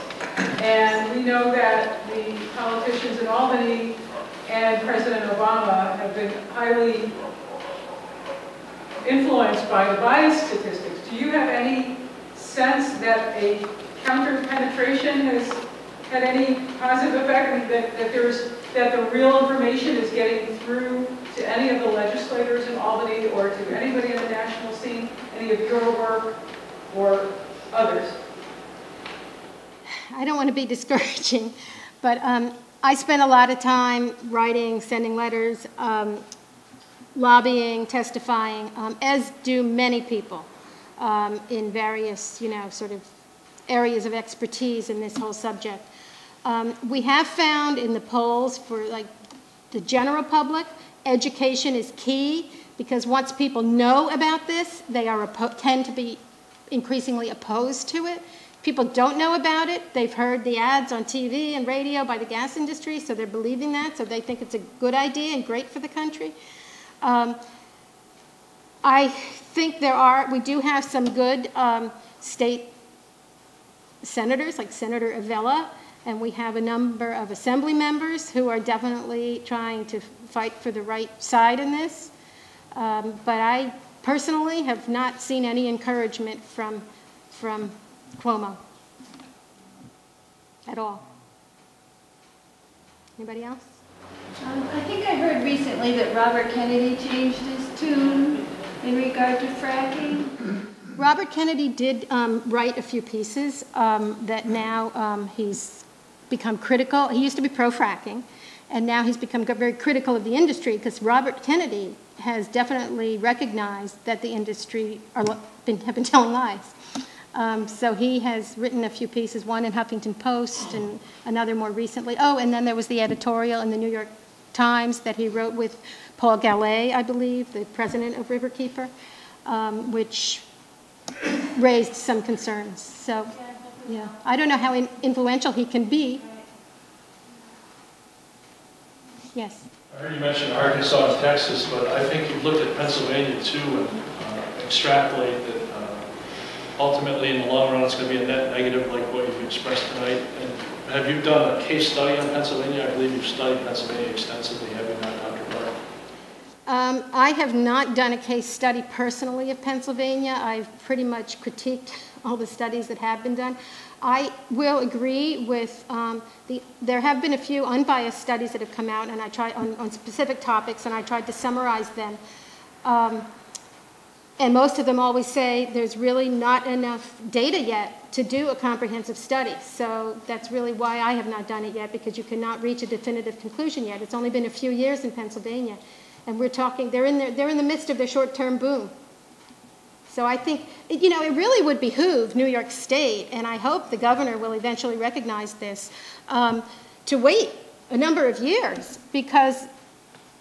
Speaker 4: and we know that the politicians in Albany and President Obama have been highly influenced by the biased statistics. Do you have any sense that a counter-penetration has had any positive effect, that the real information is getting through to any of the legislators in Albany or to anybody in the national scene, any of your work or others?
Speaker 2: I don't want to be discouraging, but I spent a lot of time writing, sending letters, lobbying, testifying, as do many people in various, sort of areas of expertise in this whole subject. We have found in the polls for like the general public, education is key because once people know about this, they tend to be increasingly opposed to it. People don't know about it. They've heard the ads on TV and radio by the gas industry, so they're believing that, so they think it's a good idea and great for the country. I think we do have some good state senators, like Senator Avella, and we have a number of assembly members who are definitely trying to fight for the right side in this. But I personally have not seen any encouragement from Cuomo at all. Anybody else?
Speaker 6: I think I heard recently that Robert Kennedy changed his tune in regard to fracking.
Speaker 2: Robert Kennedy did write a few pieces that now he's become critical. He used to be pro-fracking, and now he's become very critical of the industry because Robert Kennedy has definitely recognized that the industry have been telling lies. So he has written a few pieces, one in Huffington Post and another more recently. Oh, and then there was the editorial in the New York Times that he wrote with Paul Gallet, I believe, the president of Riverkeeper, which raised some concerns. So, yeah, I don't know how influential he can be. Yes?
Speaker 7: I heard you mention Arkansas and Texas, but I think you've looked at Pennsylvania too and extrapolate that ultimately in the long run it's going to be a net negative like what you've expressed tonight. And have you done a case study on Pennsylvania? I believe you've studied Pennsylvania extensively, have you not, Dr. Barth?
Speaker 2: I have not done a case study personally of Pennsylvania. I've pretty much critiqued all the studies that have been done. I will agree with there have been a few unbiased studies that have come out, and I tried on specific topics, and I tried to summarize them. And most of them always say there's really not enough data yet to do a comprehensive study. So that's really why I have not done it yet, because you cannot reach a definitive conclusion yet. It's only been a few years in Pennsylvania, and we're talking they're in the midst of their short-term boom. So I think, it really would behoove New York State, and I hope the governor will eventually recognize this, to wait a number of years, because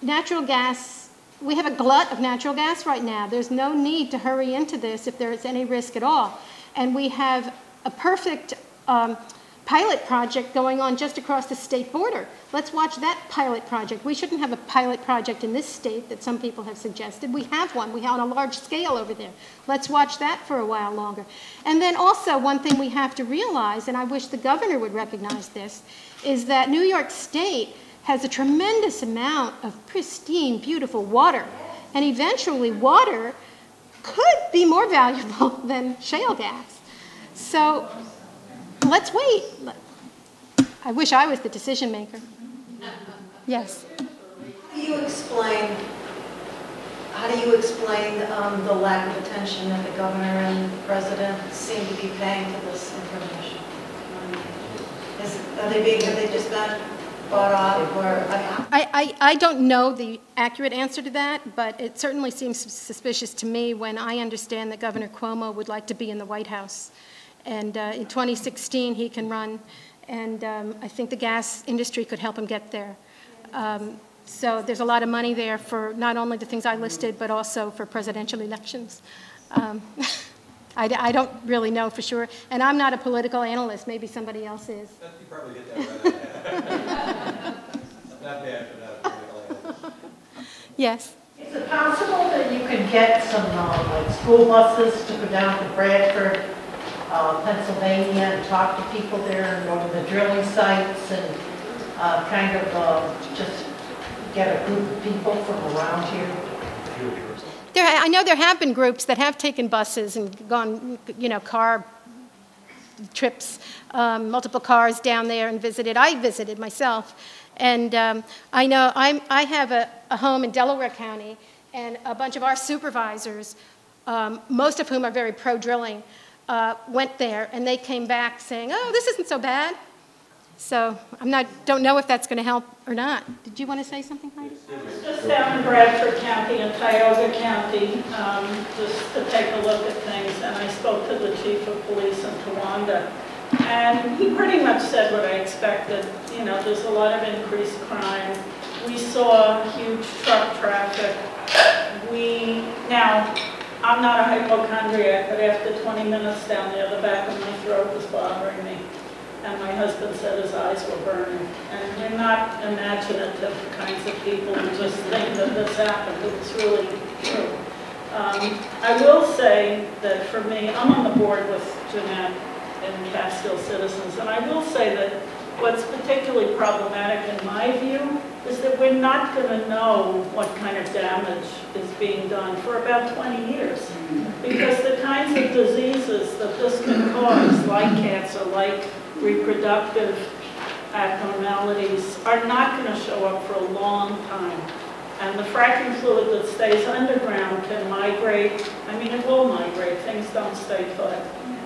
Speaker 2: natural gas, we have a glut of natural gas right now. There's no need to hurry into this if there is any risk at all. And we have a perfect pilot project going on just across the state border. Let's watch that pilot project. We shouldn't have a pilot project in this state that some people have suggested. We have one. We have on a large scale over there. Let's watch that for a while longer. And then also one thing we have to realize, and I wish the governor would recognize this, is that New York State has a tremendous amount of pristine, beautiful water. And eventually water could be more valuable than shale gas. So let's wait. I wish I was the decision maker. Yes.
Speaker 8: How do you explain the lack of attention that the governor and the president seem to be paying to this information? Have they just not bought off, or?
Speaker 2: I don't know the accurate answer to that, but it certainly seems suspicious to me when I understand that Governor Cuomo would like to be in the White House. And in 2016, he can run, and I think the gas industry could help him get there. So there's a lot of money there for not only the things I listed, but also for presidential elections. I don't really know for sure, and I'm not a political analyst. Maybe somebody else is.
Speaker 1: You probably get that right. Not bad for that political analyst.
Speaker 2: Yes.
Speaker 9: Is it possible that you could get some like school buses to go down to Bradford, Pennsylvania, and talk to people there and go to the drilling sites and kind of just get a group of people from around here?
Speaker 2: I know there have been groups that have taken buses and gone, car trips, multiple cars down there and visited. I visited myself. And I know I have a home in Delaware County, and a bunch of our supervisors, most of whom are very pro-drilling, went there, and they came back saying, oh, this isn't so bad. So don't know if that's going to help or not. Did you want to say something, Heidi?
Speaker 10: I was just down in Bradford County and Tioga County just to take a look at things, and I spoke to the chief of police in Towanda, and he pretty much said what I expected. There's a lot of increased crime. We saw huge truck traffic. Now, I'm not a hypochondriac, but after 20 minutes down there, the back of my throat was bothering me. And my husband said his eyes were burning. And we're not imaginative kinds of people who just think that this happened. It was really true. I will say that for me, I'm on the board with Jannette and Catskill Citizens, and I will say that what's particularly problematic in my view is that we're not going to know what kind of damage is being done for about 20 years. Because the kinds of diseases that this can cause, like cancer, like reproductive abnormalities, are not going to show up for a long time. And the fracking fluid that stays underground can migrate. I mean, it will migrate. Things don't stay put.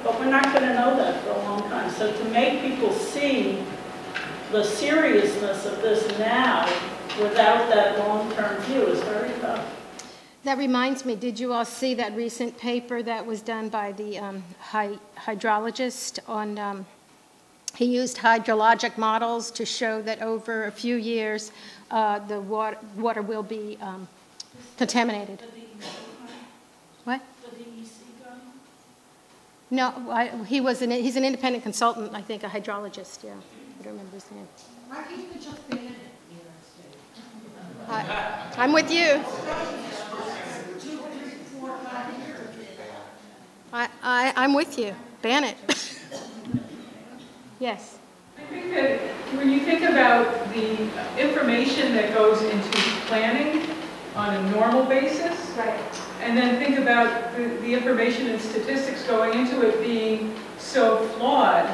Speaker 10: But we're not going to know that for a long time. So to make people see the seriousness of this now without that long-term view is very tough.
Speaker 2: That reminds me, did you all see that recent paper that was done by the hydrologist on, he used hydrologic models to show that over a few years, the water will be contaminated. What? No, he's an independent consultant, I think, a hydrologist, yeah. I don't remember his name.
Speaker 9: Why can't you just ban it in New York State?
Speaker 2: I'm with you.
Speaker 9: 2, 3, 4, 5 years.
Speaker 2: I'm with you. Ban it. Yes.
Speaker 4: I think that when you think about the information that goes into planning on a normal basis,
Speaker 2: Right.
Speaker 4: and then think about the information and statistics going into it being so flawed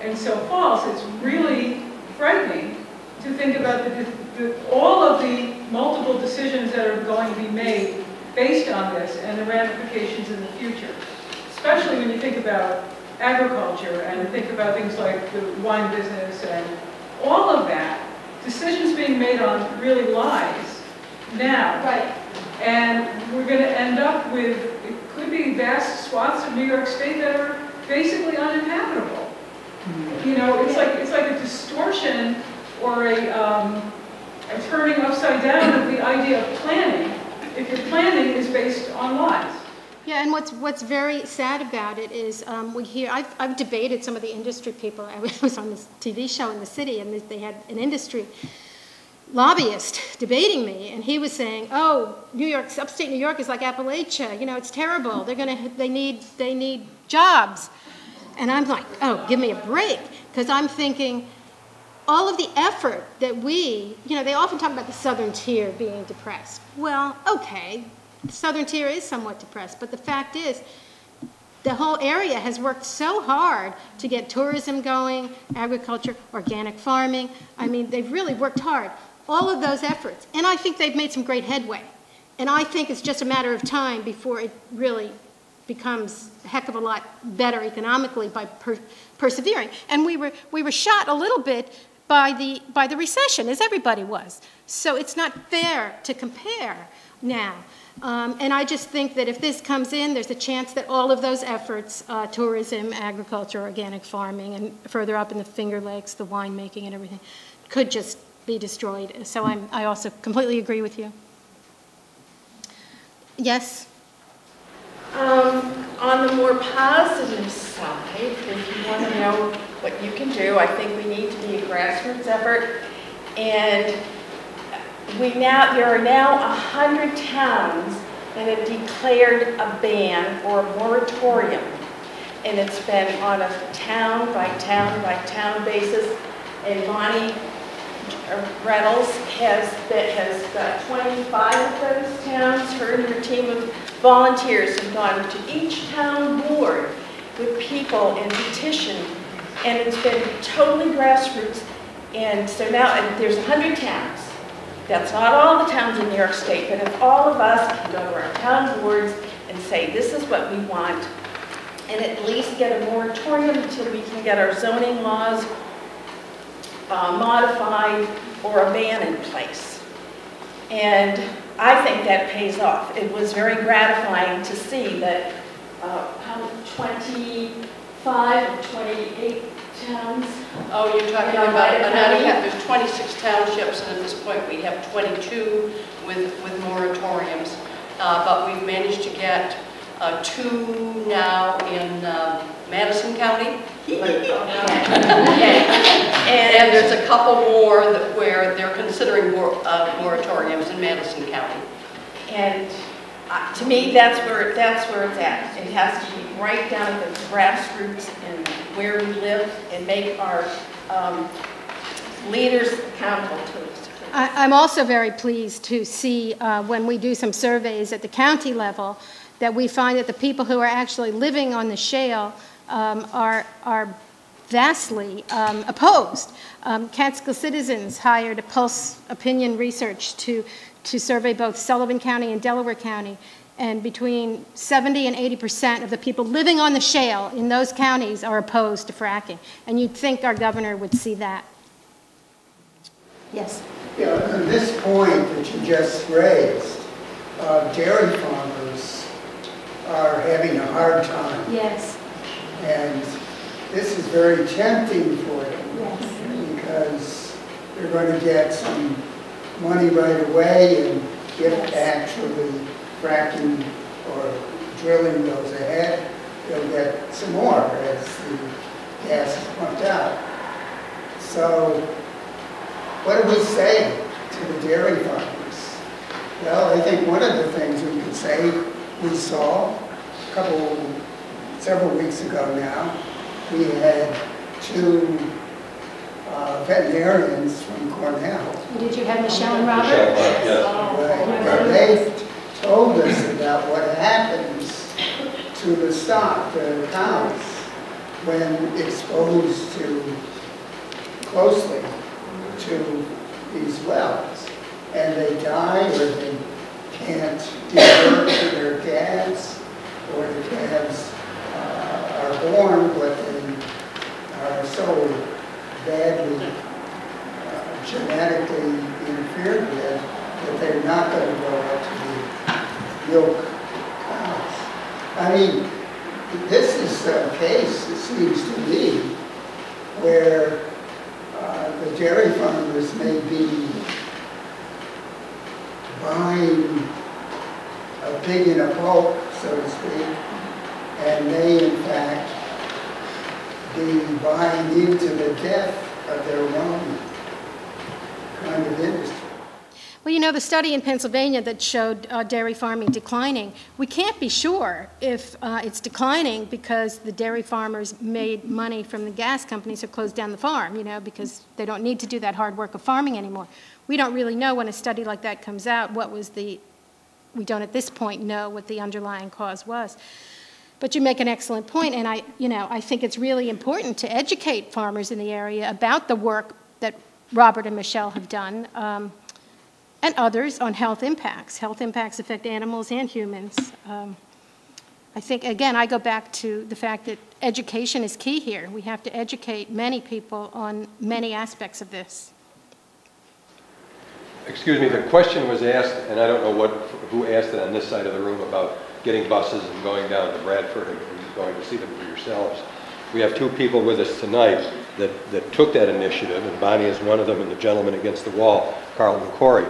Speaker 4: and so false, it's really frightening to think about all of the multiple decisions that are going to be made based on this and the ramifications in the future, especially when you think about agriculture and think about things like the wine business and all of that. Decisions being made on really lies now.
Speaker 2: Right.
Speaker 4: And we're going to end up with, it could be vast swaths of New York State that are basically uninhabitable. It's like a distortion or a turning upside down of the idea of planning if your planning is based on lies.
Speaker 2: Yeah, and what's very sad about it is we hear, I've debated some of the industry people. I was on this TV show in the city, and they had an industry lobbyist debating me, and he was saying, "Oh, New York, upstate New York is like Appalachia. It's terrible. They need jobs." And I'm like, "Oh, give me a break," because I'm thinking, all of the effort that they often talk about the southern tier being depressed. Well, okay, the southern tier is somewhat depressed, but the fact is, the whole area has worked so hard to get tourism going, agriculture, organic farming. I mean, they've really worked hard. All of those efforts, and I think they've made some great headway. And I think it's just a matter of time before it really becomes a heck of a lot better economically by persevering. And we were shot a little bit by the recession, as everybody was. So it's not fair to compare now. And I just think that if this comes in, there's a chance that all of those efforts, tourism, agriculture, organic farming, and further up in the Finger Lakes, the winemaking and everything, could just be destroyed. So I also completely agree with you. Yes?
Speaker 11: On the more positive side, if you want to know what you can do, I think we need to be a grassroots effort. And there are now 100 towns that have declared a ban or a moratorium. And it's been on a town by town by town basis. And Bonnie Reynolds has got 25 of those towns. Her and her team of volunteers have gone to each town board with people and petitioned, and it's been totally grassroots. And so now there's 100 towns. That's not all the towns in New York State, but if all of us can go to our town boards and say, this is what we want, and at least get a moratorium until we can get our zoning laws modified or a ban in place. And I think that pays off. It was very gratifying to see that 25 or 28 towns.
Speaker 3: Oh, you're talking about Utica. There's 26 townships, and at this point we have 22 with moratoriums. But we've managed to get 2 now in Madison County. And there's a couple more where they're considering moratoriums in Madison County.
Speaker 11: And to me, that's where it's at. It has to be right down at the grassroots and where we live, and make our leaders accountable to us.
Speaker 2: I'm also very pleased to see when we do some surveys at the county level that we find that the people who are actually living on the shale are vastly opposed. Catskill Citizens hired a Pulse Opinion Research to survey both Sullivan County and Delaware County, and between 70 and 80% of the people living on the shale in those counties are opposed to fracking. And you'd think our governor would see that. Yes?
Speaker 12: Yeah, on this point that you just raised, dairy farmers are having a hard time.
Speaker 2: Yes.
Speaker 12: And this is very tempting for them.
Speaker 2: Yes.
Speaker 12: Because they're going to get some money right away, and if actually fracking or drilling goes ahead, they'll get some more as the gas is pumped out. So what do we say to the dairy farmers? Well, I think one of the things we could say, we saw several weeks ago now, we had 2 veterinarians from Cornell.
Speaker 2: Did you have Michelle and Robert?
Speaker 12: Right. They told us about what happens to the stock, the cows, when exposed closely to these wells. And they die, or they can't give birth to their calves, or the calves are born, but they are so badly genetically interfered with that they're not going to grow up to be milk cows. I mean, this is a case, it seems to me, where the dairy farmers may be buying a pig in a poke, so to speak, and may in fact be buying into the death of their own kind of industry.
Speaker 2: Well, you know, the study in Pennsylvania that showed dairy farming declining, we can't be sure if it's declining because the dairy farmers made money from the gas companies who closed down the farm, you know, because they don't need to do that hard work of farming anymore. We don't really know when a study like that comes out we don't at this point know what the underlying cause was. But you make an excellent point, and I think it's really important to educate farmers in the area about the work that Robert and Michelle have done, and others on health impacts. Health impacts affect animals and humans. I think, again, I go back to the fact that education is key here. We have to educate many people on many aspects of this.
Speaker 1: Excuse me, the question was asked, and I don't know who asked it on this side of the room about getting buses and going down to Bradford and going to see them for yourselves. We have two people with us tonight that took that initiative, and Bonnie is one of them, and the gentleman against the wall, Carlton Corey,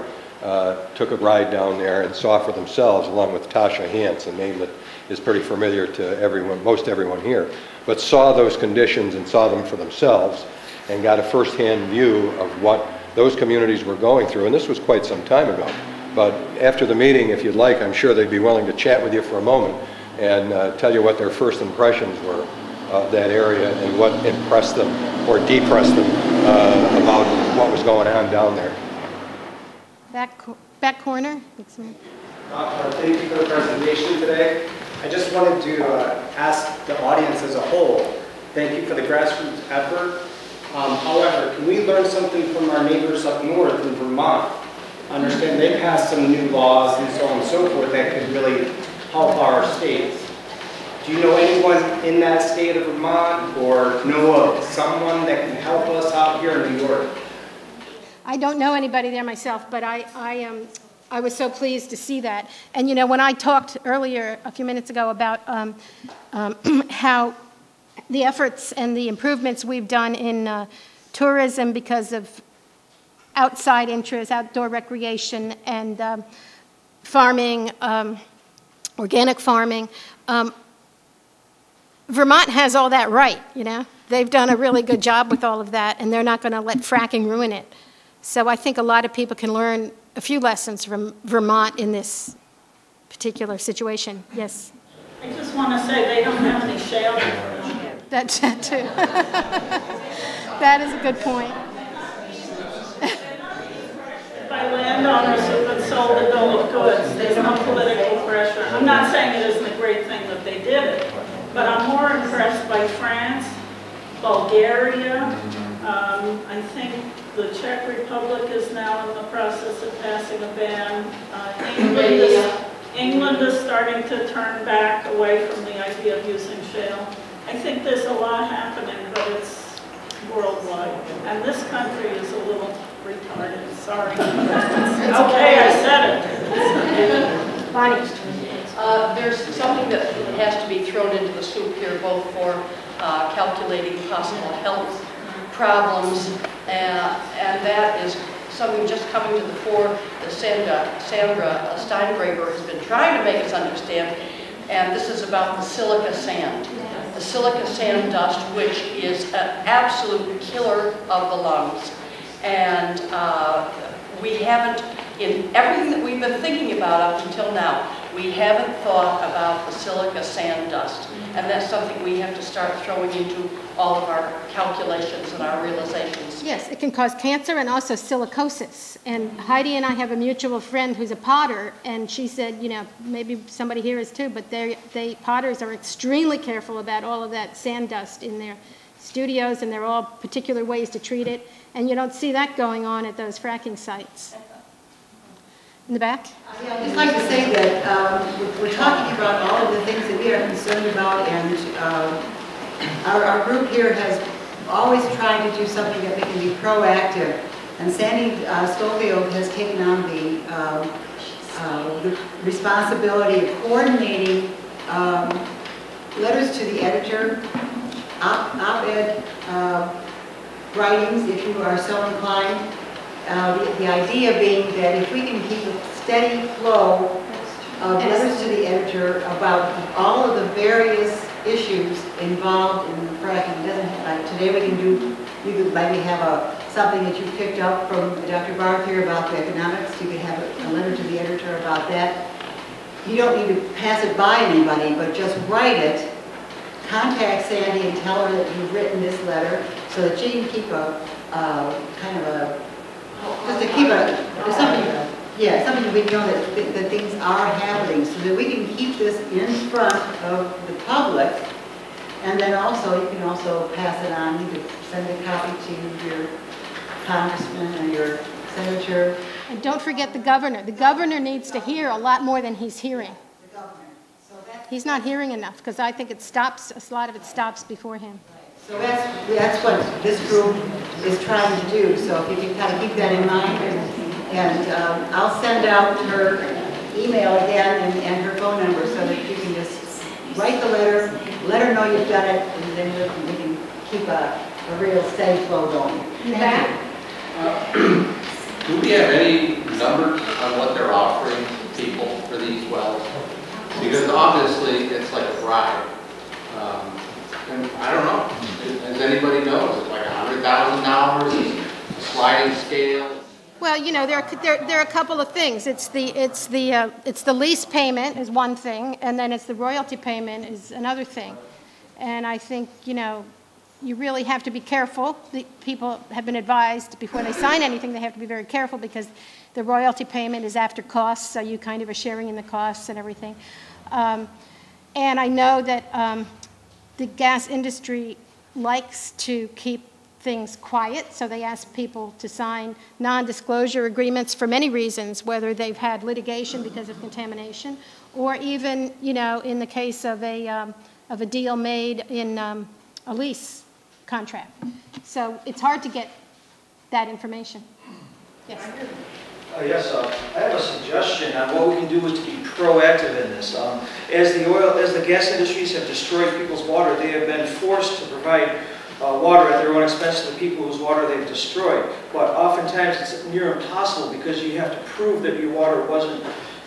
Speaker 1: took a ride down there and saw for themselves, along with Tasha Hance, a name that is pretty familiar to everyone, most everyone here, but saw those conditions and saw them for themselves and got a first-hand view of what those communities were going through, and this was quite some time ago. But after the meeting, if you'd like, I'm sure they'd be willing to chat with you for a moment and tell you what their first impressions were of that area and what impressed them or depressed them about what was going on down there.
Speaker 2: Back corner.
Speaker 13: Thank you for the presentation today. I just wanted to ask the audience as a whole, thank you for the grassroots effort. However, can we learn something from our neighbors up north in Vermont? I understand they passed some new laws and so on and so forth that could really help our states. Do you know anyone in that state of Vermont or know of someone that can help us out here in New York?
Speaker 2: I don't know anybody there myself, but I was so pleased to see that. And you know, when I talked earlier, a few minutes ago, about how the efforts and the improvements we've done in tourism because of outside interests, outdoor recreation, and farming, organic farming. Vermont has all that right, you know. They've done a really good job with all of that, and they're not going to let fracking ruin it. So I think a lot of people can learn a few lessons from Vermont in this particular situation. Yes?
Speaker 10: I just want to say they don't have any shale.
Speaker 2: That's that too. That is a good point.
Speaker 10: By landowners who've been sold a bill of goods, there's no political pressure. I'm not saying it isn't a great thing that they did it, but I'm more impressed by France, Bulgaria. I think the Czech Republic is now in the process of passing a ban. England is starting to turn back away from the idea of using shale. I think there's a lot happening, but it's worldwide. And this country is a little retarded. Sorry. Okay, I said it.
Speaker 2: Bonnie.
Speaker 3: There's something that has to be thrown into the soup here, both for calculating possible health problems, and that is something just coming to the fore that Sandra Steingraber has been trying to make us understand, and this is about the silica sand. The silica sand dust, which is an absolute killer of the lungs. And we haven't, in everything that we've been thinking about up until now, we haven't thought about the silica sand dust. And that's something we have to start throwing into all of our calculations and our realizations.
Speaker 2: Yes, it can cause cancer and also silicosis. And Heidi and I have a mutual friend who's a potter, and she said, you know, maybe somebody here is too, but potters are extremely careful about all of that sand dust in their studios, and there are all particular ways to treat it. And you don't see that going on at those fracking sites. In the back?
Speaker 14: Yeah, I'd just like to say that we're talking about all of the things that we are concerned about, and our group here has always tried to do something that we can be proactive. And Sandy Schofield has taken on the responsibility of coordinating letters to the editor, op-ed writings, if you are so inclined. The idea being that if we can keep a steady flow of letters to the editor about all of the various issues involved in the fracking. It doesn't have, like today we can do, you could maybe have something that you picked up from Dr. Barth here about the economics. You could have a letter to the editor about that. You don't need to pass it by anybody, but just write it. Contact Sandy and tell her that you've written this letter so that she can keep a kind of a, just to keep something that we know that things are happening, so that we can keep this in front of the public. And then also, you can also pass it on. You could send a copy to your congressman or your senator.
Speaker 2: And don't forget the governor. The governor needs to hear a lot more than he's hearing. He's not hearing enough, because I think it stops, a lot of it stops before him.
Speaker 14: So that's what this group is trying to do, so if you can kind of keep that in mind. And I'll send out her email again and her phone number so that you can just write the letter, let her know you've done it, and then we can keep a real steady flow going.
Speaker 15: Do we have any numbers on what they're offering people for these wells? Because obviously it's like a bribe. And I don't know. Does anybody know? Is it like $100,000? Is it a sliding scale?
Speaker 2: Well, you know, there are a couple of things. It's the lease payment is one thing, and then it's the royalty payment is another thing. And I think, you know, you really have to be careful. The people have been advised before they sign anything, they have to be very careful, because the royalty payment is after costs, so you kind of are sharing in the costs and everything. And I know that the gas industry likes to keep things quiet, so they ask people to sign non-disclosure agreements for many reasons, whether they've had litigation because of contamination, or even, you know, in the case of a deal made in a lease contract. So it's hard to get that information. Yes.
Speaker 16: Yes, I have a suggestion on what we can do is to be proactive in this. As the gas industries have destroyed people's water, they have been forced to provide water at their own expense to the people whose water they've destroyed. But oftentimes it's near impossible, because you have to prove that your water wasn't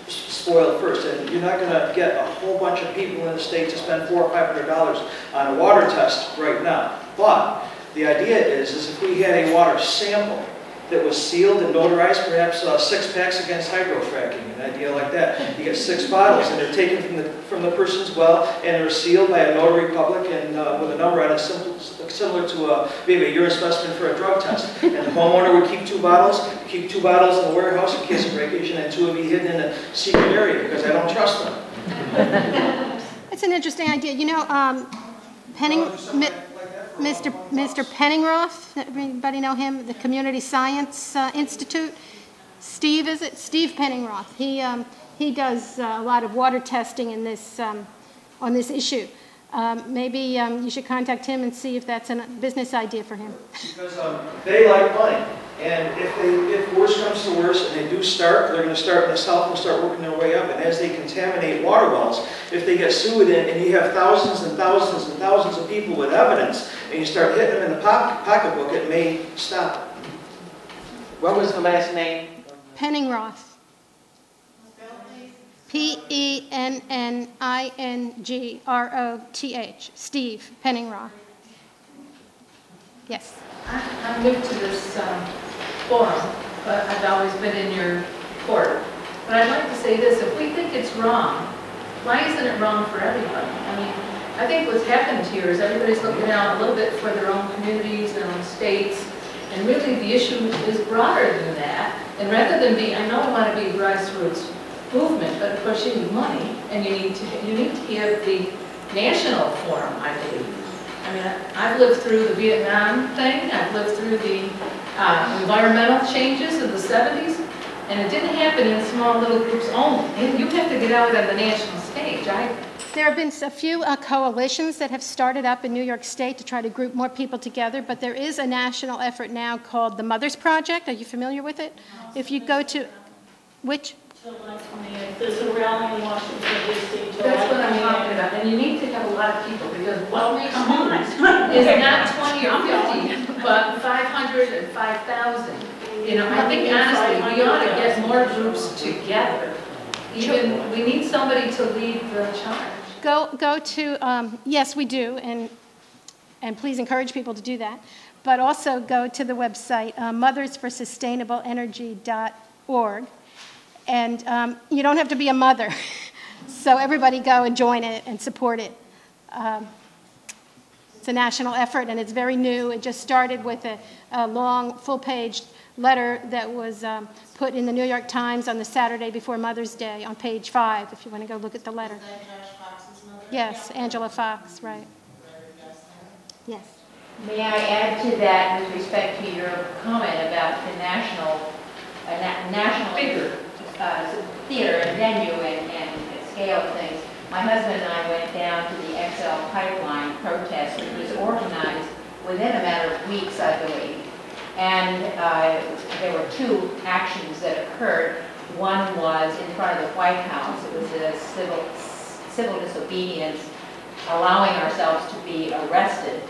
Speaker 16: spoiled first. And you're not going to get a whole bunch of people in the state to spend $400 or $500 on a water test right now. But the idea is if we had a water sample that was sealed and notarized, perhaps 6 packs against hydrofracking, an idea like that. You get 6 bottles, and they're taken from the person's well, and they're sealed by a notary public and with a number on it, similar to maybe a urine specimen for a drug test. And the homeowner would keep 2 bottles, keep 2 bottles in the warehouse in case of breakage, and 2 would be hidden in a secret area, because I don't trust them.
Speaker 2: It's an interesting idea. You know, Mr. Penningroth, everybody know him, the Community Science Institute? Steve, is it? Steve Penningroth. He does a lot of water testing in this, on this issue. Maybe you should contact him and see if that's a business idea for him.
Speaker 16: Because they like money. And if worse comes to worse and they do start, they're going to start in the south and start working their way up. And as they contaminate water wells, if they get sued and you have thousands and thousands and thousands of people with evidence, and you start hitting them in the pocketbook, it may stop.
Speaker 17: What was the last name?
Speaker 2: Penningroth. Penningroth. Steve Penningroth. Yes.
Speaker 18: I'm new to this forum, but I've always been in your court. But I'd like to say this: if we think it's wrong, why isn't it wrong for everybody? I mean, I think what's happened here is everybody's looking out a little bit for their own communities, their own states, and really the issue is broader than that. And rather than be, I know I want to be a grassroots movement, but of course you need money, and you need to have the national forum, I believe. I mean, I've lived through the Vietnam thing, I've lived through the environmental changes of the 70s, and it didn't happen in small little groups only. And you have to get out on the national stage.
Speaker 2: There have been a few coalitions that have started up in New York State to try to group more people together, but there is a national effort now called the Mothers Project. Are you familiar with it? If you go to, which?
Speaker 10: There's a rally in Washington, D.C.
Speaker 18: That's what I'm talking about. And you need to have a lot of people, because what makes noise is not 20 or 50, but 500 and 5,000. You know, I think honestly, we ought to get more groups together. Even, we need somebody to lead the charge.
Speaker 2: Go to, yes, we do, and please encourage people to do that. But also go to the website, mothersforsustainableenergy.org. And you don't have to be a mother. So everybody go and join it and support it. It's a national effort, and it's very new. It just started with a long, full-page letter that was put in the New York Times on the Saturday before Mother's Day on page 5, if you want to go look at the letter. Yes, Angela Fox, right. Yes.
Speaker 19: May I add to that with respect to your comment about the national figure, theater and venue and scale of things? my husband and I went down to the XL pipeline protest, which was organized within a matter of weeks, I believe. And there were two actions that occurred. One was in front of the White House. It was a civil disobedience, allowing ourselves to be arrested.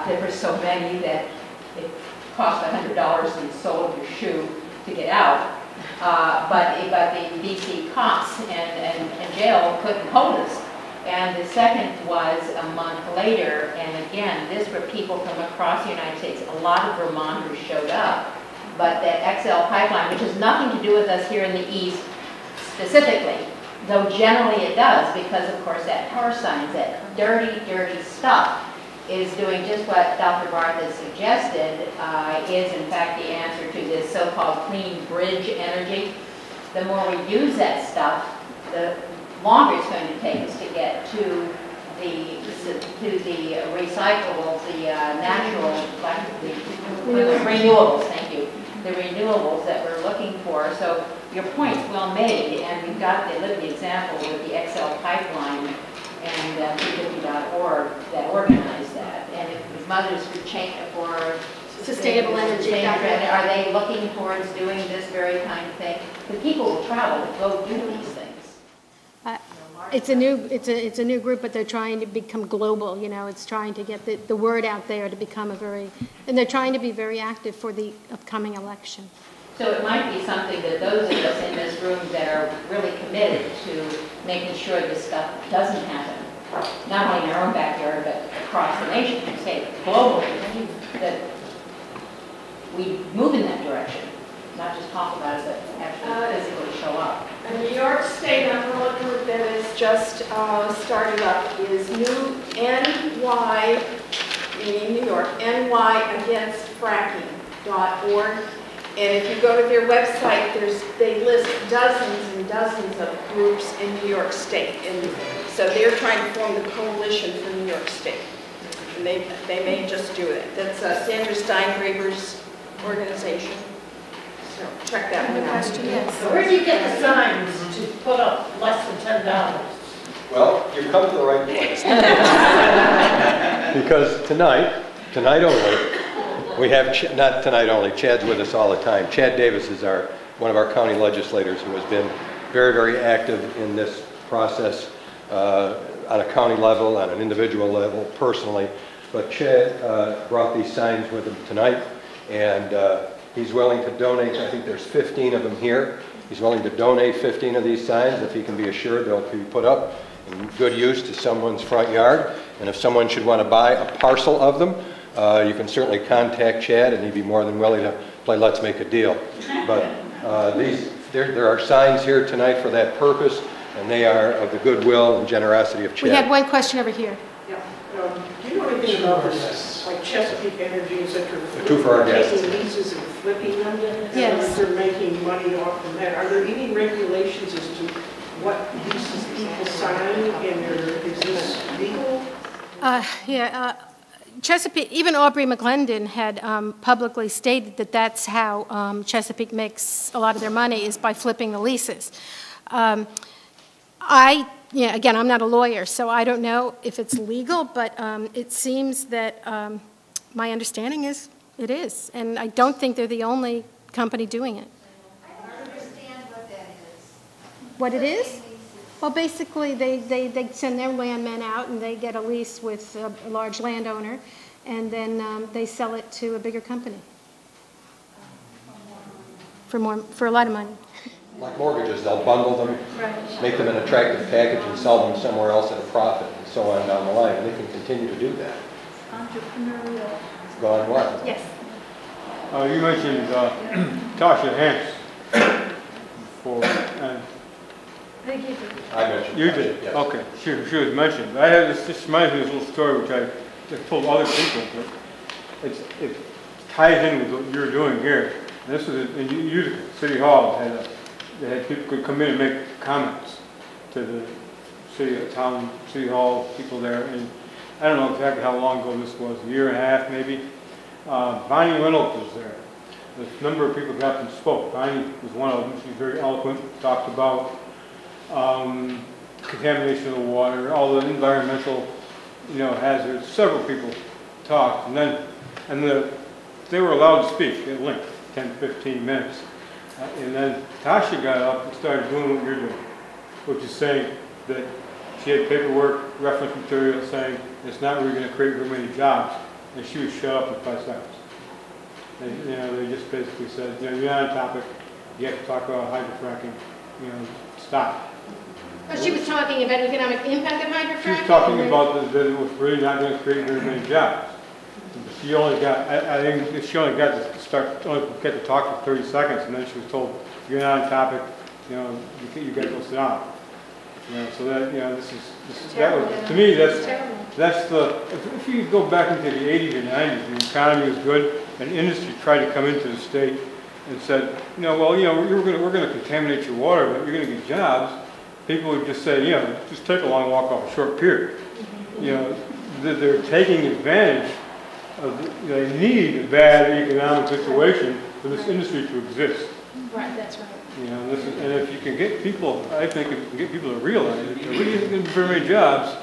Speaker 19: There were so many that it cost $100 and sold your shoe to get out. But the DC cops and jail couldn't hold us. And the second was a month later, and again, this were people from across the United States. A lot of Vermonters showed up, but that XL pipeline, which has nothing to do with us here in the East specifically, though generally it does, because of course that tar signs, that dirty, dirty stuff, is doing just what Dr. Barth has suggested, is in fact the answer to this so-called clean bridge energy. The more we use that stuff, the longer it's going to take us to get to the recyclables, the natural, the renewables, thank you, the renewables that we're looking for. So your point's well made, and we've got the living example with the XL pipeline and 350.org that organized that. And if mothers could change for
Speaker 2: Sustainable energy.
Speaker 19: Are they looking towards doing this very kind of thing? The people will travel to go do these things.
Speaker 2: It's a new group, but they're trying to become global. You know, it's trying to get the word out there to become and they're trying to be very active for the upcoming election.
Speaker 19: So it might be something that those of us in this room that are really committed to making sure this stuff doesn't happen, not only in our own backyard, but across the nation, say globally, that we move in that direction, not just talk about it, but actually physically show up.
Speaker 11: A New York State umbrella group that has just started up is New NY, in New York, NYagainstFracking.org. And if you go to their website, they list dozens and dozens of groups in New York State. And so they're trying to form the coalition for New York State. And they may just do it. That's Sandra Steingraber's organization. So check that one out.
Speaker 9: So where do you get the signs to put up less than $10?
Speaker 1: Well, you've come to the right place. Because tonight only, we have, not tonight only, Chad's with us all the time. Chad Davis is one of our county legislators who has been very, very active in this process on a county level, on an individual level, personally. But Chad brought these signs with him tonight, and he's willing to donate. I think there's 15 of them here. He's willing to donate 15 of these signs if he can be assured they'll be put up in good use to someone's front yard. And if someone should want to buy a parcel of them, you can certainly contact Chad, and he'd be more than willing to play Let's Make a Deal. But there are signs here tonight for that purpose, and they are of the goodwill and generosity of Chad.
Speaker 2: We had one question over here.
Speaker 20: Yeah. Do you know anything about this, like Chesapeake Energy, et cetera,
Speaker 1: Two for our guests.
Speaker 20: taking leases and flipping them?
Speaker 2: Yes.
Speaker 20: And they're making money off of that. Are there any regulations as to what leases people sign, and is this legal?
Speaker 2: Chesapeake, even Aubrey McClendon had publicly stated that that's how Chesapeake makes a lot of their money, is by flipping the leases. Again, I'm not a lawyer, so I don't know if it's legal, but it seems that my understanding is it is, and I don't think they're the only company doing it.
Speaker 6: I don't understand what that is.
Speaker 2: What it is? Well, basically, they send their landmen out, and they get a lease with a large landowner, and then they sell it to a bigger company for a lot of money.
Speaker 1: Like mortgages, they'll bundle them, make them an attractive package, and sell them somewhere else at a profit, and so on down the line. And they can continue to do that.
Speaker 2: Entrepreneurial.
Speaker 1: Gone well.
Speaker 2: Yes.
Speaker 5: You mentioned Tasha Hance before.
Speaker 2: I think you did.
Speaker 1: I mentioned
Speaker 5: You
Speaker 1: Tasha,
Speaker 5: did?
Speaker 1: yes.
Speaker 5: Okay, she was mentioned. I have this reminds me of this little story which I told other people, but it ties in with what you're doing here. And this was in Utica City Hall. They had people could come in and make comments to the city hall people there. And I don't know exactly how long ago this was, a year and a half maybe. Bonnie Reynolds was there. A number of people got up and spoke. Bonnie was one of them. She's very eloquent, talked about
Speaker 21: contamination of the water, all the environmental, hazards. Several people talked, and they were allowed to speak at length, 10, 15 minutes. And then Tasha got up and started doing what you're doing, which is saying that she had paperwork, reference material saying it's not really going to create very many jobs, and she was shut up in 5 seconds. And, they just basically said, you're not on topic, you have to talk about hydrofracking, stop.
Speaker 2: But she was talking about economic impact of hydrofracking?
Speaker 21: She was talking about that it was really not going to create very many jobs. She only got, I think she only got to talk for 30 seconds, and then she was told, you're not on topic, you got to go sit down. So that, that was, to me, that's the, if you go back into the 80s and 90s, the economy was good, and industry tried to come into the state and said, well, we're going to contaminate your water, but you're going to get jobs. People would just say, just take a long walk off a short pier. They're taking advantage of, they need a bad economic situation for this industry to exist.
Speaker 2: Right, that's right.
Speaker 21: And if you can get people, I think if you can get people to realize that there really isn't going to be very many jobs,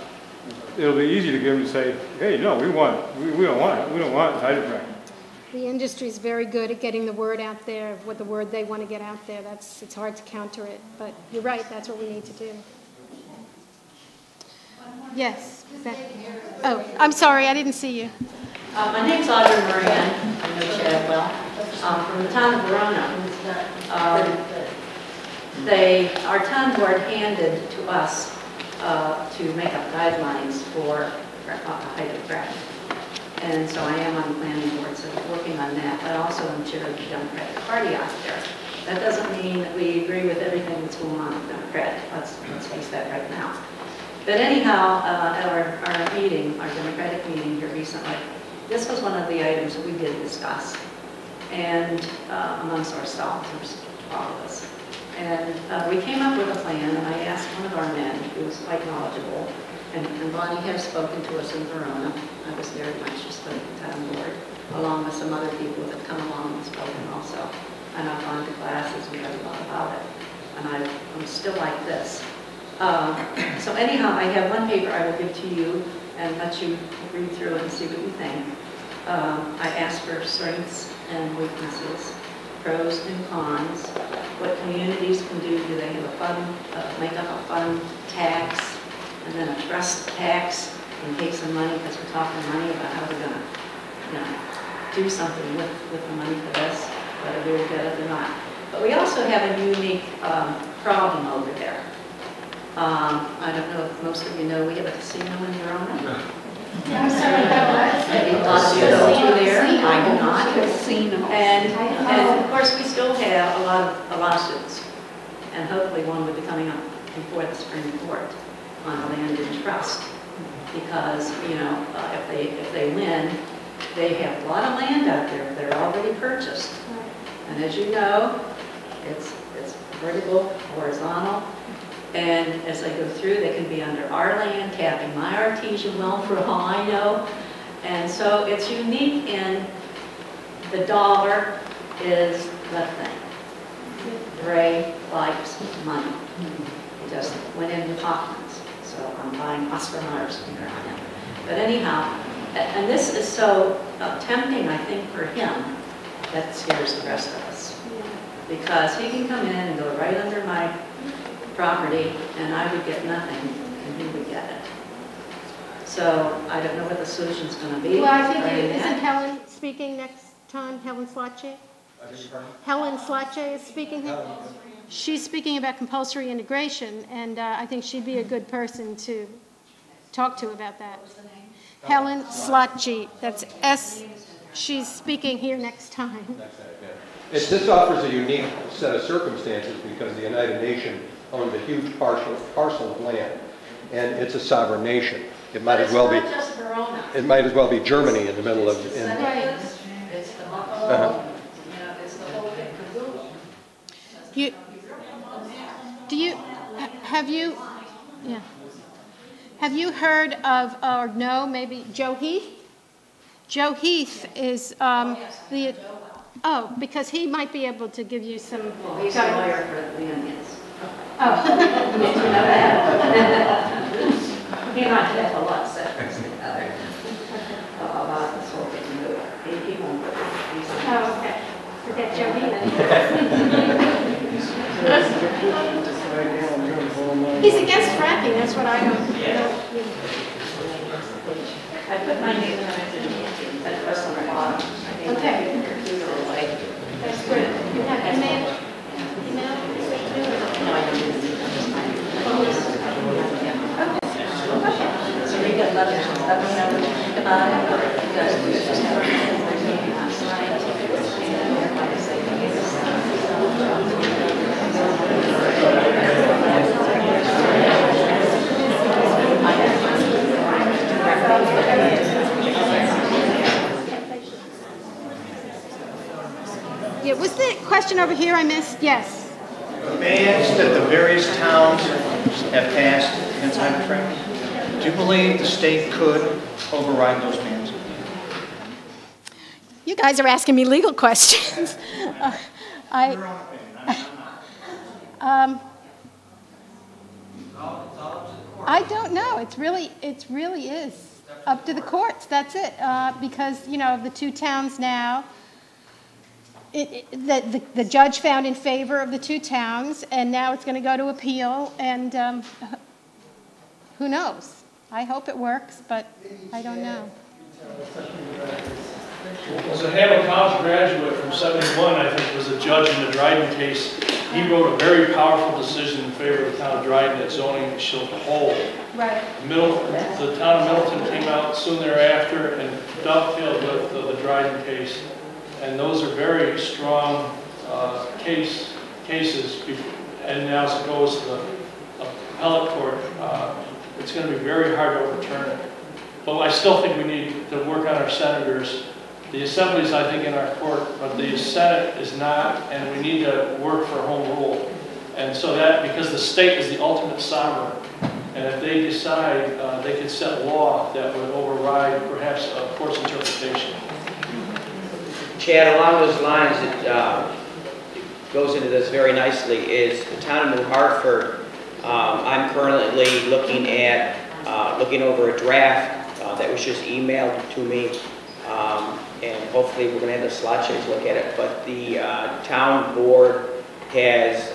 Speaker 21: it'll be easy to get them to say, hey, no, we don't want it. We don't want hydrofracking.
Speaker 2: The industry is very good at getting the word out there, what the word they want to get out there. It's hard to counter it, but you're right, that's what we need to do. Yes. Oh, I'm sorry, I didn't see you.
Speaker 22: My name's Audrey Moran. I know Chad well. From the town of Verona. Our town board handed to us to make up guidelines for hydrofracking. And so I am on the planning board, so working on that, but also I'm chair of the Democratic Party out there. That doesn't mean that we agree with everything that's going on with Democratic. Let's face that right now. But anyhow, at our meeting, our Democratic meeting here recently, this was one of the items that we did discuss, and amongst ourselves, there's 12 of us. And we came up with a plan, and I asked one of our men, who was quite knowledgeable, and Bonnie has spoken to us in Verona. I was very much just the town board, along with some other people that have come along and spoken also. And I've gone to classes and read a lot about it. And I'm still like this. So anyhow, I have one paper I will give to you and let you read through it and see what you think. I asked for strengths and weaknesses, pros and cons, what communities can do. Do they have a fund, make up a fund tax, and then a trust tax in case of money, because we're talking money about how we're going to do something with the money for this, whether we'll get it or not. But we also have a unique problem over there. I don't know if most of you know we have a casino in Verona. Maybe a lot of you go to there. I do not. And of course we still have a lot of lawsuits, and hopefully one will be coming up before the Supreme Court on a land in trust, because if they win, they have a lot of land out there that are already purchased, and as you know, it's vertical, horizontal, and as they go through, they can be under our land, tapping my artesian well for all I know, and so it's unique in the dollar is the thing. Ray likes money. He just went into Hoffman's. So I'm buying Oscar Myers from here on in. But anyhow, and this is so tempting, I think, for him, that scares the rest of us. Because he can come in and go right under my property, and I would get nothing, and he would get it. So I don't know what the solution's going to be.
Speaker 2: Well, I think isn't Helen speaking next time? Helen Slotche? Helen Slotche is speaking here. She's speaking about compulsory integration, and I think she'd be a good person to talk to about that. Helen Slotche, that's S. She's speaking here next time.
Speaker 1: This offers a unique set of circumstances because the United Nations owns a huge parcel of land, and it's a sovereign nation. It might as well be.
Speaker 22: Just Verona.
Speaker 1: It might as well be Germany in the middle of.
Speaker 22: It's the whole. It's the whole thing.
Speaker 2: Have you heard of, or no, maybe Joe Heath? Joe Heath is because he might be able to give you some.
Speaker 22: Well, he's a lawyer for the unions. Oh, did you know that? He might have a lot of seconds together about this whole thing. He won't put these on.
Speaker 2: Oh, okay. Forget Jody. He's against fracking, that's what I know.
Speaker 22: I put my name in it, that was on the bottom.
Speaker 2: Okay.
Speaker 22: Like,
Speaker 2: That's good. You have email? Email?
Speaker 22: no, I don't. Okay. So we got letters, let me know.
Speaker 2: Yeah, was the question over here I missed? Yes.
Speaker 16: Bans that the various towns have passed against hydrofracking, do you believe the state could override those bans?
Speaker 2: You guys are asking me legal questions. I don't know. It really is up to the courts. That's it. Because, you know, the two towns now, the judge found in favor of the two towns, and now it's going to go to appeal, and who knows? I hope it works, but I don't know.
Speaker 7: As a Hamilton College graduate from '71, I think was a judge in the Dryden case. He wrote a very powerful decision in favor of the town of Dryden that zoning should hold.
Speaker 2: Right.
Speaker 7: The town of Middleton came out soon thereafter and dovetailed with the Dryden case. And those are very strong cases. And now as it goes to the appellate court, it's going to be very hard to overturn it. But I still think we need to work on our senators. The Assembly's, I think, in our court, but the Senate is not, and we need to work for home rule. And so that, because the state is the ultimate sovereign, and if they decide, they could set law that would override perhaps a court's interpretation.
Speaker 17: Chad, along those lines, it goes into this very nicely, is the town of New Hartford. I'm currently looking over a draft that was just emailed to me, and hopefully we're going to have the slot chairs look at it. But the town board has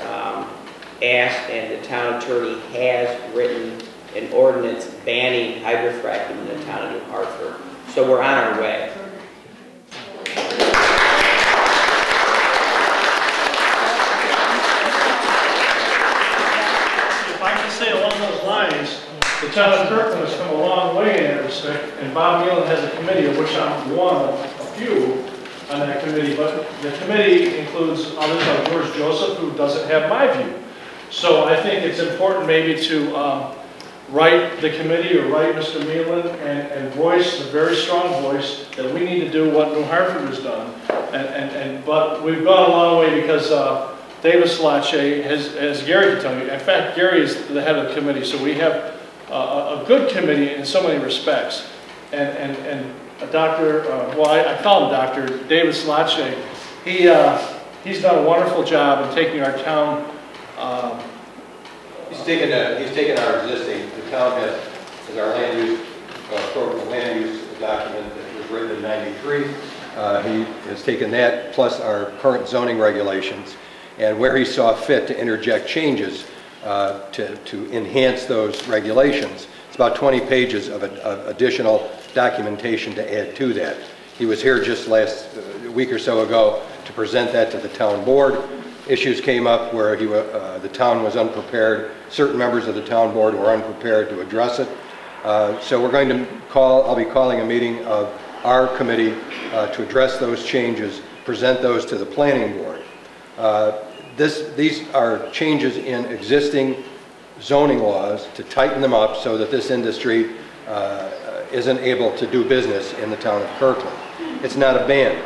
Speaker 17: asked, and the town attorney has written an ordinance banning hydrofracking in the town of New Hartford. So we're on our way.
Speaker 7: If I can say along those lines, the town of Kirkland has come a long way in that respect, and Bob Nealon has a committee, of which I'm one of a few on that committee, but the committee includes others like George Joseph, who doesn't have my view. So I think it's important maybe to write the committee or write Mr. Nealon and voice, a very strong voice, that we need to do what New Hartford has done. But we've gone a long way because Davis Lache, as Gary can tell you, in fact, Gary is the head of the committee, so we have a good committee in so many respects. And Dr., I call him Dr. Davis Lache, he's done a wonderful job in taking our town.
Speaker 1: He's taken our existing, the town has our land use, program land use document that was written in '93. He has taken that plus our current zoning regulations, and where he saw fit to interject changes to enhance those regulations. It's about 20 pages of additional documentation to add to that. He was here just last week or so ago to present that to the town board. Issues came up where the town was unprepared. Certain members of the town board were unprepared to address it. So we're going to I'll be calling a meeting of our committee to address those changes, present those to the planning board. These are changes in existing zoning laws to tighten them up so that this industry isn't able to do business in the town of Kirkland. It's not a ban.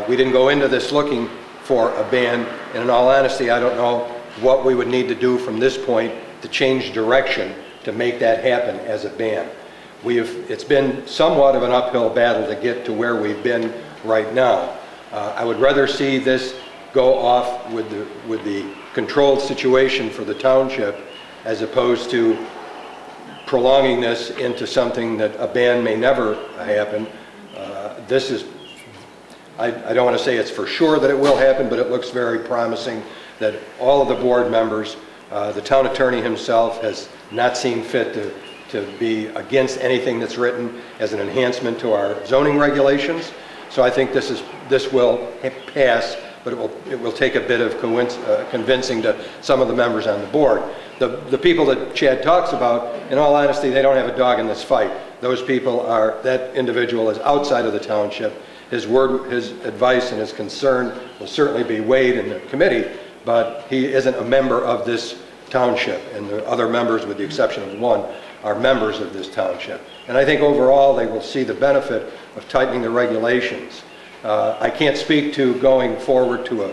Speaker 1: We didn't go into this looking for a ban, and in all honesty, I don't know what we would need to do from this point to change direction to make that happen as a ban. It's been somewhat of an uphill battle to get to where we've been right now. I would rather see this go off with the controlled situation for the township, as opposed to prolonging this into something that a ban may never happen. This is, I don't want to say it's for sure that it will happen, but it looks very promising that all of the board members, the town attorney himself has not seen fit to be against anything that's written as an enhancement to our zoning regulations. So I think this will pass, but it will take a bit of convincing to some of the members on the board. The people that Chad talks about, in all honesty, they don't have a dog in this fight. Those people are, that individual is outside of the township. His word, his advice and his concern will certainly be weighed in the committee, but he isn't a member of this township, and the other members, with the exception of one, are members of this township. And I think overall they will see the benefit of tightening the regulations. I can't speak to going forward to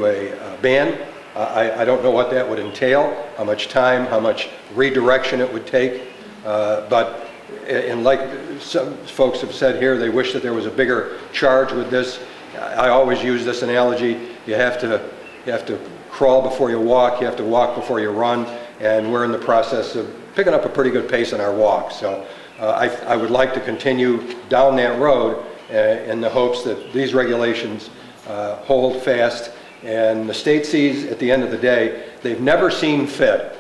Speaker 1: a ban. I don't know what that would entail, how much time, how much redirection it would take, but and like some folks have said here, they wish that there was a bigger charge with this. I always use this analogy. You have to crawl before you walk. You have to walk before you run. And we're in the process of picking up a pretty good pace in our walk. So I would like to continue down that road in the hopes that these regulations hold fast. And the state sees, at the end of the day, they've never seen fit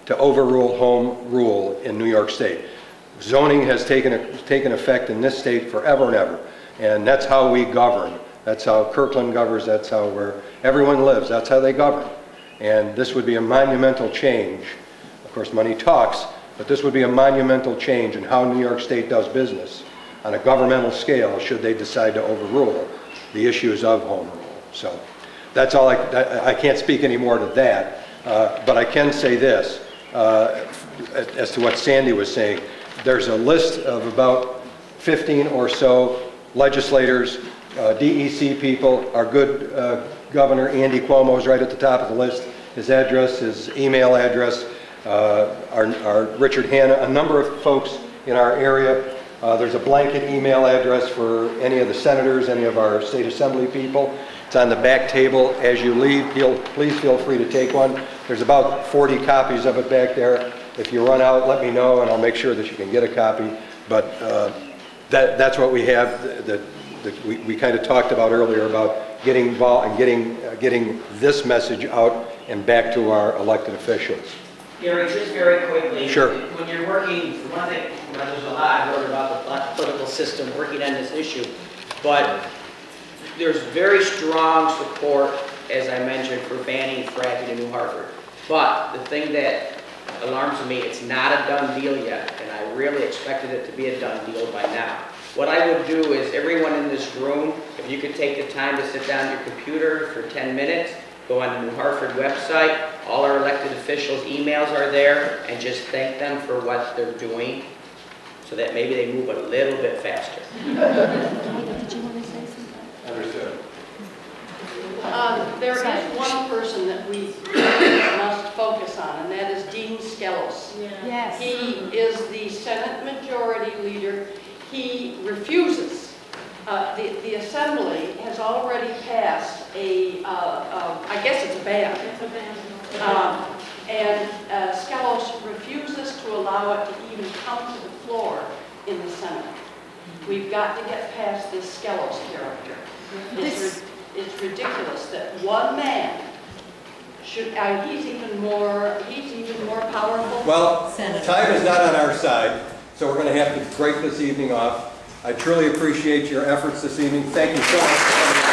Speaker 1: to overrule home rule in New York State. Zoning has taken effect in this state forever and ever, and that's how we govern. That's how Kirkland governs. That's how everyone lives. That's how they govern. And this would be a monumental change. Of course, money talks, but this would be a monumental change in how New York State does business on a governmental scale, should they decide to overrule the issues of home rule. So that's all. I can't speak any more to that, but I can say this as to what Sandy was saying. There's a list of about 15 or so legislators, DEC people. Our good Governor Andy Cuomo is right at the top of the list. His address, his email address, our Richard Hanna, a number of folks in our area. There's a blanket email address for any of the senators, any of our state assembly people. It's on the back table as you leave. Please feel free to take one. There's about 40 copies of it back there. If you run out, let me know, and I'll make sure that you can get a copy. But that's what we have. We kind of talked about earlier about getting involved and getting this message out and back to our elected officials.
Speaker 17: Gary, just very quickly.
Speaker 1: Sure.
Speaker 17: When you're working, for one thing, there's a lot I've heard about the political system working on this issue, but there's very strong support, as I mentioned, for banning fracking in New Hartford. But the thing that alarms me, it's not a done deal yet, and I really expected it to be a done deal by now. What I would do is, everyone in this room, if you could take the time to sit down at your computer for 10 minutes, go on the New Hartford website, all our elected officials' emails are there, and just thank them for what they're doing, so that maybe they move a little bit faster.
Speaker 2: Did you want to say something?
Speaker 1: Understood.
Speaker 3: There is one person that we must focus on, and that is Dean Skelos.
Speaker 2: Yes.
Speaker 3: He is the Senate Majority Leader. He refuses. The Assembly has already passed I guess it's a ban.
Speaker 10: It's a ban.
Speaker 3: And Skelos refuses to allow it to even come to the floor in the Senate. We've got to get past this Skelos character. It's ridiculous that one man should, he's even more powerful.
Speaker 1: Well,
Speaker 3: Senator.
Speaker 1: time is not on our side, so we're going to have to break this evening off. I truly appreciate your efforts this evening. Thank you so much for coming.